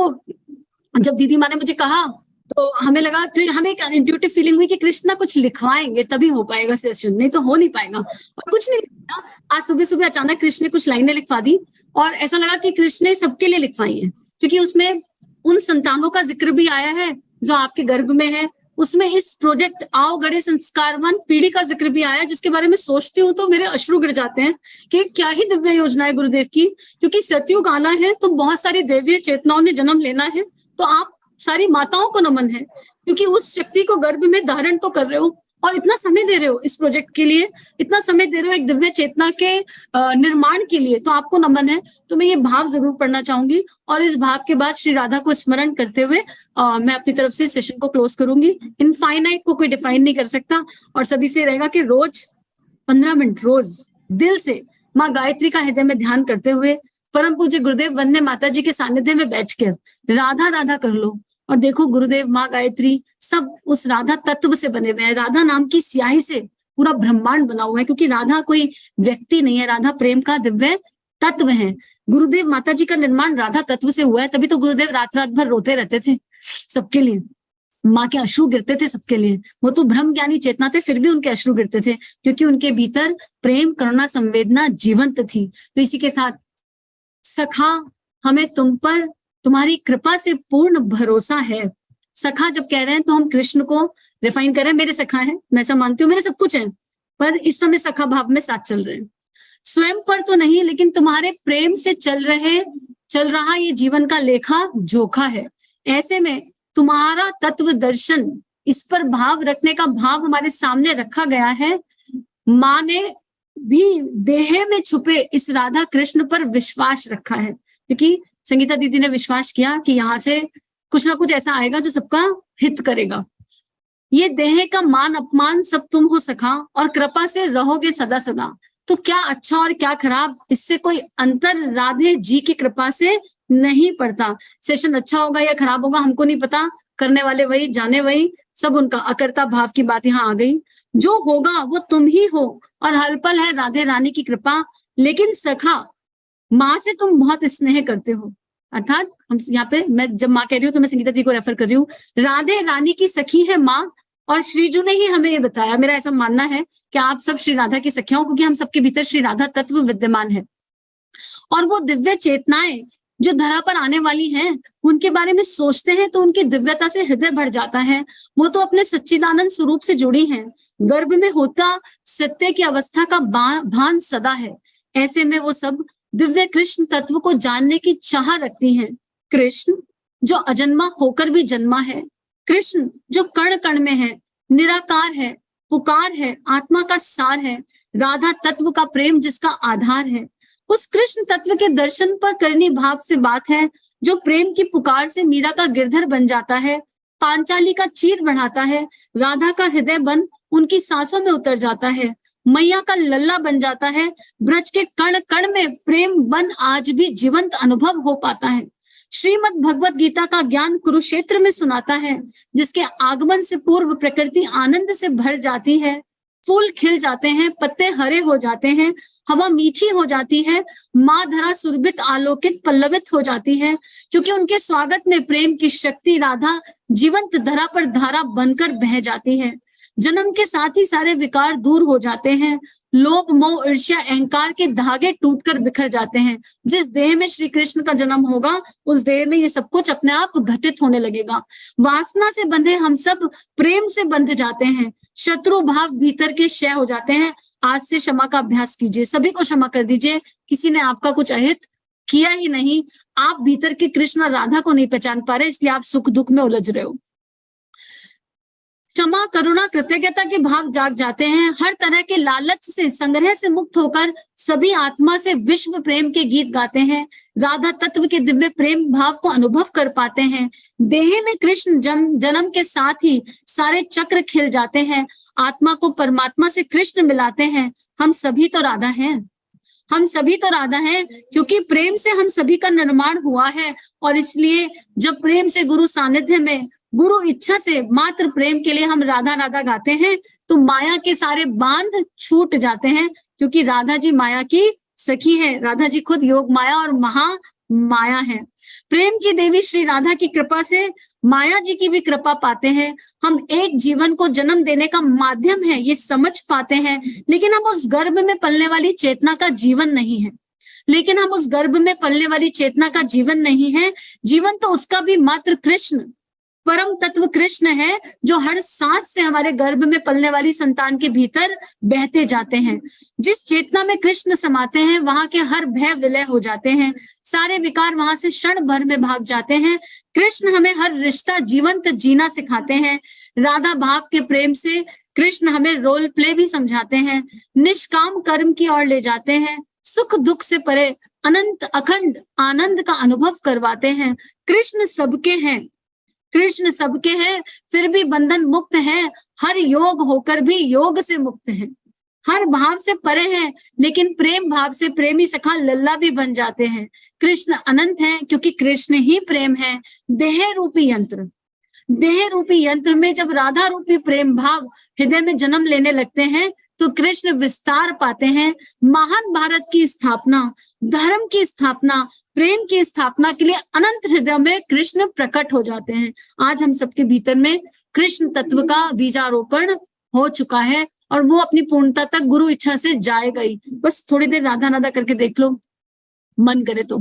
जब दीदी माँ ने मुझे कहा तो हमें लगा, हमें एक इंट्यूटिव फीलिंग हुई कि कृष्ण कुछ लिखवाएंगे तभी हो पाएगा सेशन, नहीं तो हो नहीं पाएगा। और कुछ नहीं लिखा, आज सुबह सुबह अचानक कृष्ण ने कुछ लाइनें लिखवा दी, और ऐसा लगा कि कृष्ण ने सबके लिए लिखवाई है, क्योंकि उसमें उन संतानों का जिक्र भी आया है जो आपके गर्भ में है। उसमें इस प्रोजेक्ट आओ गढ़े संस्कारवान पीढ़ी का जिक्र भी आया, जिसके बारे में सोचती हूँ तो मेरे अश्रु गिर जाते हैं कि क्या ही दिव्य योजना है गुरुदेव की। क्योंकि सतयुग आना है तो बहुत सारी देवीय चेतनाओं ने जन्म लेना है, तो आप सारी माताओं को नमन है, क्योंकि उस शक्ति को गर्भ में धारण तो कर रहे हो और इतना समय दे रहे हो इस प्रोजेक्ट के लिए, इतना समय दे रहे हो एक दिव्य चेतना के निर्माण के लिए, तो आपको नमन है। तो मैं ये भाव जरूर पढ़ना चाहूंगी, और इस भाव के बाद श्री राधा को स्मरण करते हुए मैं अपनी तरफ से सेशन को क्लोज करूंगी। इनफाइनाइट को कोई डिफाइन नहीं कर सकता, और सभी से रहेगा कि रोज 15 मिनट रोज दिल से माँ गायत्री का हृदय में ध्यान करते हुए परम पूज्य गुरुदेव वंदे माता जी के सानिध्य में बैठकर राधा राधा कर लो, और देखो गुरुदेव माँ गायत्री सब उस राधा तत्व से बने हुए हैं। राधा नाम की स्याही से पूरा ब्रह्मांड बना हुआ है, क्योंकि राधा कोई व्यक्ति नहीं है, राधा प्रेम का दिव्य तत्व है। गुरुदेव माता जी का निर्माण राधा तत्व से हुआ है, तभी तो गुरुदेव रात रात भर रोते रहते थे सबके लिए, माँ के अश्रु गिरते थे सबके लिए। वो तो ब्रह्म ज्ञानी चेतना थे, फिर भी उनके अश्रु गिरते थे, क्योंकि उनके भीतर प्रेम करुणा संवेदना जीवंत थी। तो इसी के साथ सखा हमें तुम पर तुम्हारी कृपा से पूर्ण भरोसा है। सखा जब कह रहे हैं तो हम कृष्ण को रिफाइन कर रहे हैं, मेरे सखा हैं, मैं ऐसा मानती हूँ, मेरे सब कुछ है, पर इस समय सखा भाव में साथ चल रहे हैं। स्वयं पर तो नहीं, लेकिन तुम्हारे प्रेम से चल रहा ये जीवन का लेखा जोखा है। ऐसे में तुम्हारा तत्व दर्शन, इस पर भाव रखने का भाव हमारे सामने रखा गया है। माँ ने भी देह में छुपे इस राधा कृष्ण पर विश्वास रखा है, क्योंकि संगीता दीदी ने विश्वास किया कि यहाँ से कुछ ना कुछ ऐसा आएगा जो सबका हित करेगा। ये देह का मान अपमान सब तुम हो सखा, और कृपा से रहोगे सदा सदा। तो क्या अच्छा और क्या खराब, इससे कोई अंतर राधे जी की कृपा से नहीं पड़ता। सेशन अच्छा होगा या खराब होगा हमको नहीं पता, करने वाले वही, जाने वही, सब उनका। अकर्ता भाव की बात यहाँ आ गई। जो होगा वो तुम ही हो, और हर पल है राधे रानी की कृपा। लेकिन सखा, माँ से तुम बहुत स्नेह करते हो, अर्थात हम यहाँ पे, मैं जब माँ कह रही हूँ तो मैं संगीता दी को रेफर कर रही हूँ। राधे रानी की सखी है माँ, और श्रीजू ने ही हमें ये बताया, मेरा ऐसा मानना है कि आप सब श्री राधा की सखियां हो, क्योंकि हम सबके भीतर श्री राधा तत्व विद्यमान है। और वो दिव्य चेतनाएं जो धरा पर आने वाली हैं, उनके बारे में सोचते हैं तो उनकी दिव्यता से हृदय भर जाता है। वो तो अपने सच्चिदानंद स्वरूप से जुड़ी हैं, गर्भ में होता सत्य की अवस्था का भान सदा है। ऐसे में वो सब दिव्य कृष्ण तत्व को जानने की चाह रखती हैं। कृष्ण जो अजन्मा होकर भी जन्मा है, कृष्ण जो कण कण में है, निराकार है, पुकार है, आत्मा का सार है, राधा तत्व का प्रेम जिसका आधार है। उस कृष्ण तत्व के दर्शन पर करनी भाव से बात है, जो प्रेम की पुकार से मीरा का गिरधर बन जाता है, पांचाली का चीर बढ़ाता है, राधा का हृदय बन उनकी सांसों में उतर जाता है, मैया का लल्ला बन जाता है, ब्रज के कण कण में प्रेम बन आज भी जीवंत अनुभव हो पाता है। श्रीमद् भगवत गीता का ज्ञान कुरुक्षेत्र में सुनाता है, जिसके आगमन से पूर्व प्रकृति आनंद से भर जाती है। फूल खिल जाते हैं, पत्ते हरे हो जाते हैं, हवा मीठी हो जाती है, माँ धरा सुरभित आलोकित पल्लवित हो जाती है, क्योंकि उनके स्वागत में प्रेम की शक्ति राधा जीवंत धरा पर धारा बनकर बह जाती है। जन्म के साथ ही सारे विकार दूर हो जाते हैं, लोभ मोह ईर्ष्या अहंकार के धागे टूटकर बिखर जाते हैं। जिस देह में श्री कृष्ण का जन्म होगा उस देह में ये सब कुछ अपने आप घटित होने लगेगा। वासना से बंधे हम सब प्रेम से बंध जाते हैं, शत्रु भाव भीतर के क्षय हो जाते हैं। आज से क्षमा का अभ्यास कीजिए, सभी को क्षमा कर दीजिए। किसी ने आपका कुछ अहित किया ही नहीं, आप भीतर के कृष्ण और राधा को नहीं पहचान पा रहे, इसलिए आप सुख दुख में उलझ रहे हो। क्षमा करुणा कृतज्ञता के भाव जाग जाते हैं। हर तरह के लालच से संग्रह से मुक्त होकर सभी आत्मा से विश्व प्रेम के गीत गाते हैं। राधा तत्व के दिव्य प्रेम भाव को अनुभव कर पाते हैं। देह में कृष्ण जन्म के साथ ही सारे चक्र खिल जाते हैं। आत्मा को परमात्मा से कृष्ण मिलाते हैं। हम सभी तो राधा हैं, हम सभी तो राधा हैं, क्योंकि प्रेम से हम सभी का निर्माण हुआ है। और इसलिए जब प्रेम से गुरु सानिध्य में गुरु इच्छा से मात्र प्रेम के लिए हम राधा राधा गाते हैं तो माया के सारे बांध छूट जाते हैं, क्योंकि राधा जी माया की सखी है। राधा जी खुद योग माया और महा माया है। प्रेम की देवी श्री राधा की कृपा से माया जी की भी कृपा पाते हैं। हम एक जीवन को जन्म देने का माध्यम है ये समझ पाते हैं, लेकिन हम उस गर्भ में पलने वाली चेतना का जीवन नहीं है। लेकिन हम उस गर्भ में पलने वाली चेतना का जीवन नहीं है। जीवन तो उसका भी मात्र कृष्ण परम तत्व कृष्ण है, जो हर सांस से हमारे गर्भ में पलने वाली संतान के भीतर बहते जाते हैं। जिस चेतना में कृष्ण समाते हैं वहां के हर भय विलय हो जाते हैं, सारे विकार वहां से क्षण भर में भाग जाते हैं। कृष्ण हमें हर रिश्ता जीवंत जीना सिखाते हैं। राधा भाव के प्रेम से कृष्ण हमें रोल प्ले भी समझाते हैं, निष्काम कर्म की ओर ले जाते हैं, सुख दुख से परे अनंत अखंड आनंद का अनुभव करवाते हैं। कृष्ण सबके हैं, कृष्ण सबके हैं, फिर भी बंधन मुक्त हैं। हर योग होकर भी योग से मुक्त हैं। हर भाव से परे हैं, लेकिन प्रेम भाव से प्रेमी सखा लल्ला भी बन जाते हैं। कृष्ण अनंत है, क्योंकि कृष्ण ही प्रेम है। देह रूपी यंत्र, देह रूपी यंत्र में जब राधा रूपी प्रेम भाव हृदय में जन्म लेने लगते हैं तो कृष्ण विस्तार पाते हैं। महान भारत की स्थापना, धर्म की स्थापना, प्रेम की स्थापना के लिए अनंत हृदय में कृष्ण प्रकट हो जाते हैं। आज हम सबके भीतर में कृष्ण तत्व का बीजारोपण हो चुका है और वो अपनी पूर्णता तक गुरु इच्छा से जाएगा ही। बस थोड़ी देर राधा राधा करके देख लो, मन करे तो।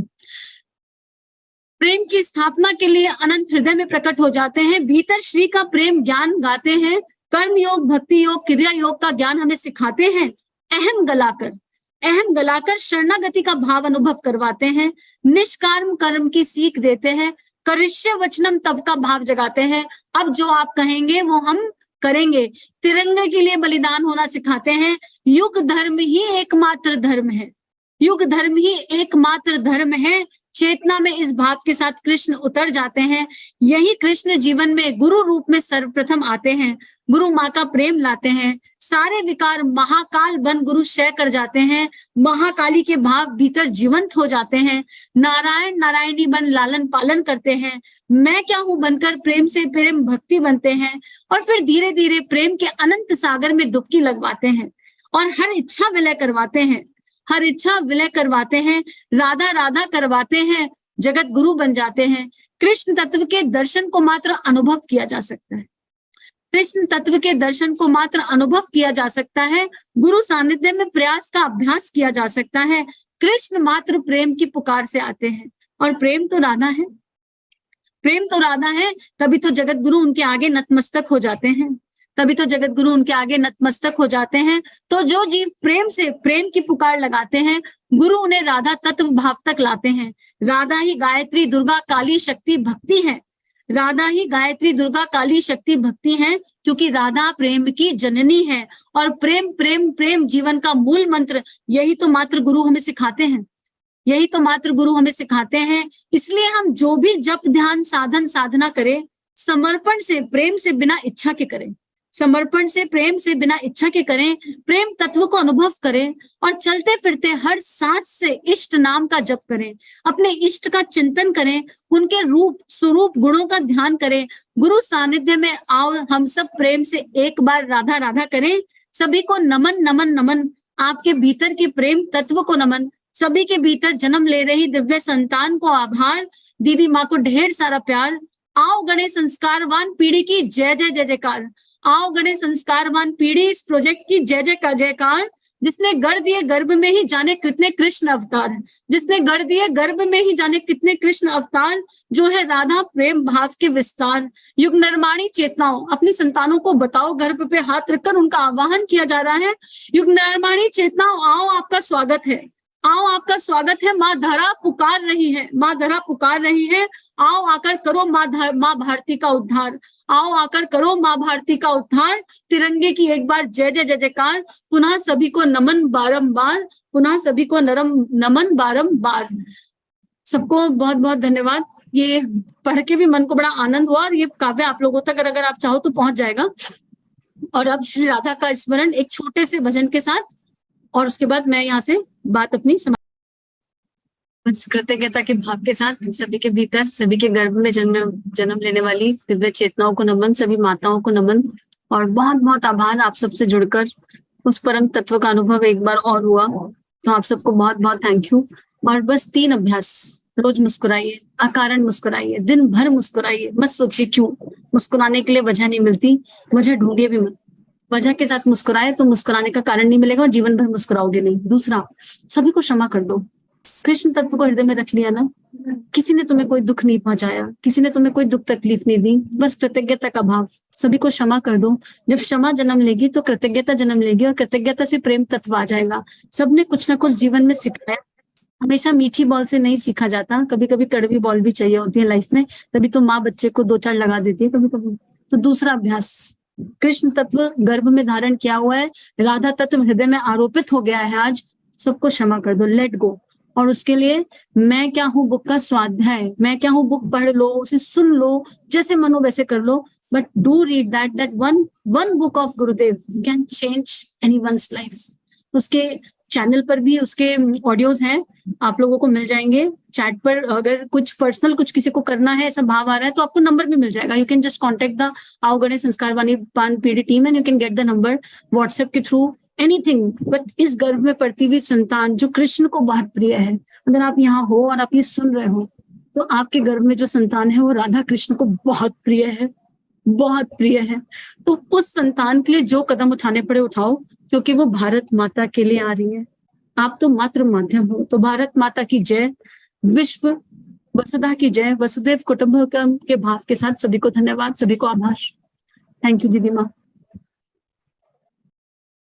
प्रेम की स्थापना के लिए अनंत हृदय में प्रकट हो जाते हैं। भीतर श्री का प्रेम ज्ञान गाते हैं। कर्म योग, भक्ति योग, क्रिया योग का ज्ञान हमें सिखाते हैं। अहम गलाकर शरणागति का भाव अनुभव करवाते हैं। निष्काम कर्म की सीख देते हैं। करिष्य वचनम तब का भाव जगाते हैं। अब जो आप कहेंगे वो हम करेंगे। तिरंगे के लिए बलिदान होना सिखाते हैं। युग धर्म ही एकमात्र धर्म है, युग धर्म ही एकमात्र धर्म है। चेतना में इस भाव के साथ कृष्ण उतर जाते हैं। यही कृष्ण जीवन में गुरु रूप में सर्वप्रथम आते हैं। गुरु माँ का प्रेम लाते हैं। सारे विकार महाकाल बन गुरु क्षय कर जाते हैं। महाकाली के भाव भीतर जीवंत हो जाते हैं। नारायण नारायणी बन लालन पालन करते हैं। मैं क्या हूं बनकर प्रेम से प्रेम भक्ति बनते हैं। और फिर धीरे धीरे प्रेम के अनंत सागर में डुबकी लगवाते हैं और हर इच्छा विलय करवाते हैं, हर इच्छा विलय करवाते हैं। राधा राधा करवाते हैं, जगत गुरु बन जाते हैं। कृष्ण तत्व के दर्शन को मात्र अनुभव किया जा सकता है। कृष्ण तत्व के दर्शन को मात्र अनुभव किया जा सकता है। गुरु सानिध्य में प्रयास का अभ्यास किया जा सकता है। कृष्ण मात्र प्रेम की पुकार से आते हैं और प्रेम तो राधा है, प्रेम तो राधा है। तभी तो जगत गुरु उनके आगे नतमस्तक हो जाते हैं, तभी तो जगत गुरु उनके आगे नतमस्तक हो जाते हैं। तो जो जीव प्रेम से प्रेम की पुकार लगाते हैं, गुरु उन्हें राधा तत्व भाव तक लाते हैं। राधा ही गायत्री दुर्गा काली शक्ति भक्ति है। राधा ही गायत्री दुर्गा काली शक्ति भक्ति है, क्योंकि राधा प्रेम की जननी है। और प्रेम प्रेम प्रेम जीवन का मूल मंत्र, यही तो मात्र गुरु हमें सिखाते हैं, यही तो मात्र गुरु हमें सिखाते हैं। इसलिए हम जो भी जप ध्यान साधन साधना करें, समर्पण से प्रेम से बिना इच्छा के करें, समर्पण से प्रेम से बिना इच्छा के करें। प्रेम तत्व को अनुभव करें और चलते फिरते हर सांस से इष्ट नाम का जप करें। अपने इष्ट का चिंतन करें, उनके रूप स्वरूप गुणों का ध्यान करें। गुरु सानिध्य में आओ, हम सब प्रेम से एक बार राधा राधा करें। सभी को नमन नमन नमन, आपके भीतर के प्रेम तत्व को नमन, सभी के भीतर जन्म ले रही दिव्य संतान को आभार, दीदी माँ को ढेर सारा प्यार। आओ गणेश संस्कारवान पीढ़ी की जय जय जय जयकार, आओ गणेश संस्कारवान पीढ़ी इस प्रोजेक्ट की जय जय का जयकार। जिसने गढ़ दिए गर्भ में ही जाने कितने कृष्ण अवतार, जिसने गढ़ दिए गर्भ में ही जाने कितने कृष्ण अवतार, जो है राधा प्रेम भाव के विस्तार। युग निर्माणी चेतनाओं, अपनी संतानों को बताओ, गर्भ पे हाथ रखकर उनका आह्वान किया जा रहा है। युग निर्माणी चेतनाओं, आओ आपका स्वागत है, आओ आपका स्वागत है। माँ धरा पुकार रही है, माँ धरा पुकार रही है। आओ आकर करो माँ भारती का उद्धार, आओ आकर करो माँ भारती का उद्धार। तिरंगे की एक बार जय जय जय जयकार, पुनः सभी को नमन बारंबार, पुनः सभी को नमन बारंबार। सबको बहुत बहुत धन्यवाद। ये पढ़ के भी मन को बड़ा आनंद हुआ और ये काव्य आप लोगों तक अगर आप चाहो तो पहुंच जाएगा। और अब श्री राधा का स्मरण एक छोटे से भजन के साथ, और उसके बाद मैं यहाँ से बात अपनी कृतज्ञता के भाव के साथ सभी के भीतर, सभी के गर्भ में जन्म लेने वाली दिव्य चेतनाओं को नमन, सभी माताओं को नमन, और बहुत बहुत आभार आप सबसे जुड़कर उस परम तत्व का अनुभव एक बार और हुआ। तो आप सबको बहुत बहुत थैंक यू। और बस 3 अभ्यास, रोज मुस्कुराइए, अकारण मुस्कुराइए, दिन भर मुस्कुराइए, मत सोचिए क्यों। मुस्कुराने के लिए वजह नहीं मिलती, वजह ढूंढिए भी मत। वजह के साथ मुस्कुराए तो मुस्कुराने का कारण नहीं मिलेगा और जीवन भर मुस्कुराओगे नहीं। दूसरा, सभी को क्षमा कर दो। कृष्ण तत्व को हृदय में रख लिया ना, किसी ने तुम्हें कोई दुख नहीं पहुंचाया, किसी ने तुम्हें कोई दुख तकलीफ नहीं दी, बस कृतज्ञता का भाव, सभी को क्षमा कर दो। जब क्षमा जन्म लेगी तो कृतज्ञता जन्म लेगी और कृतज्ञता से प्रेम तत्व आ जाएगा। सबने कुछ ना कुछ जीवन में सिखाया, हमेशा मीठी बॉल से नहीं सीखा जाता, कभी कभी कड़वी बॉल भी चाहिए होती है लाइफ में, तभी तो माँ बच्चे को 2-4 लगा देती है कभी कभी। तो दूसरा अभ्यास, कृष्ण तत्व गर्भ में धारण किया हुआ है, राधा तत्व हृदय में आरोपित हो गया है आज, सबको क्षमा कर दो, लेट गो। और उसके लिए मैं क्या हूँ बुक का स्वाध्याय, मैं क्या हूँ बुक पढ़ लो, उसे सुन लो, जैसे मनो वैसे कर लो, but do read that one book of Gurudev can change anyone's life. उसके चैनल पर भी उसके ऑडियोज हैं, आप लोगों को मिल जाएंगे चैट पर। अगर कुछ पर्सनल कुछ किसी को करना है, ऐसा भाव आ रहा है, तो आपको नंबर भी मिल जाएगा। You can just contact the आओ गणेश संस्कारवानी पान पीढ़ी team and you can get the number WhatsApp के थ्रू, एनीथिंग। बट इस गर्भ में पड़ती हुई संतान जो कृष्ण को बहुत प्रिय है, अगर आप यहाँ हो और आप ये सुन रहे हो, तो आपके गर्भ में जो संतान है वो राधा कृष्ण को बहुत प्रिय है, बहुत प्रिय है। तो उस संतान के लिए जो कदम उठाने पड़े उठाओ, क्योंकि वो भारत माता के लिए आ रही है। आप तो मात्र माध्यम हो। तो भारत माता की जय, विश्व वसुधा की जय, वसुदेव कुटुंबकम के भाव के साथ सभी को धन्यवाद, सभी को आभार। थैंक यू दीदी माँ।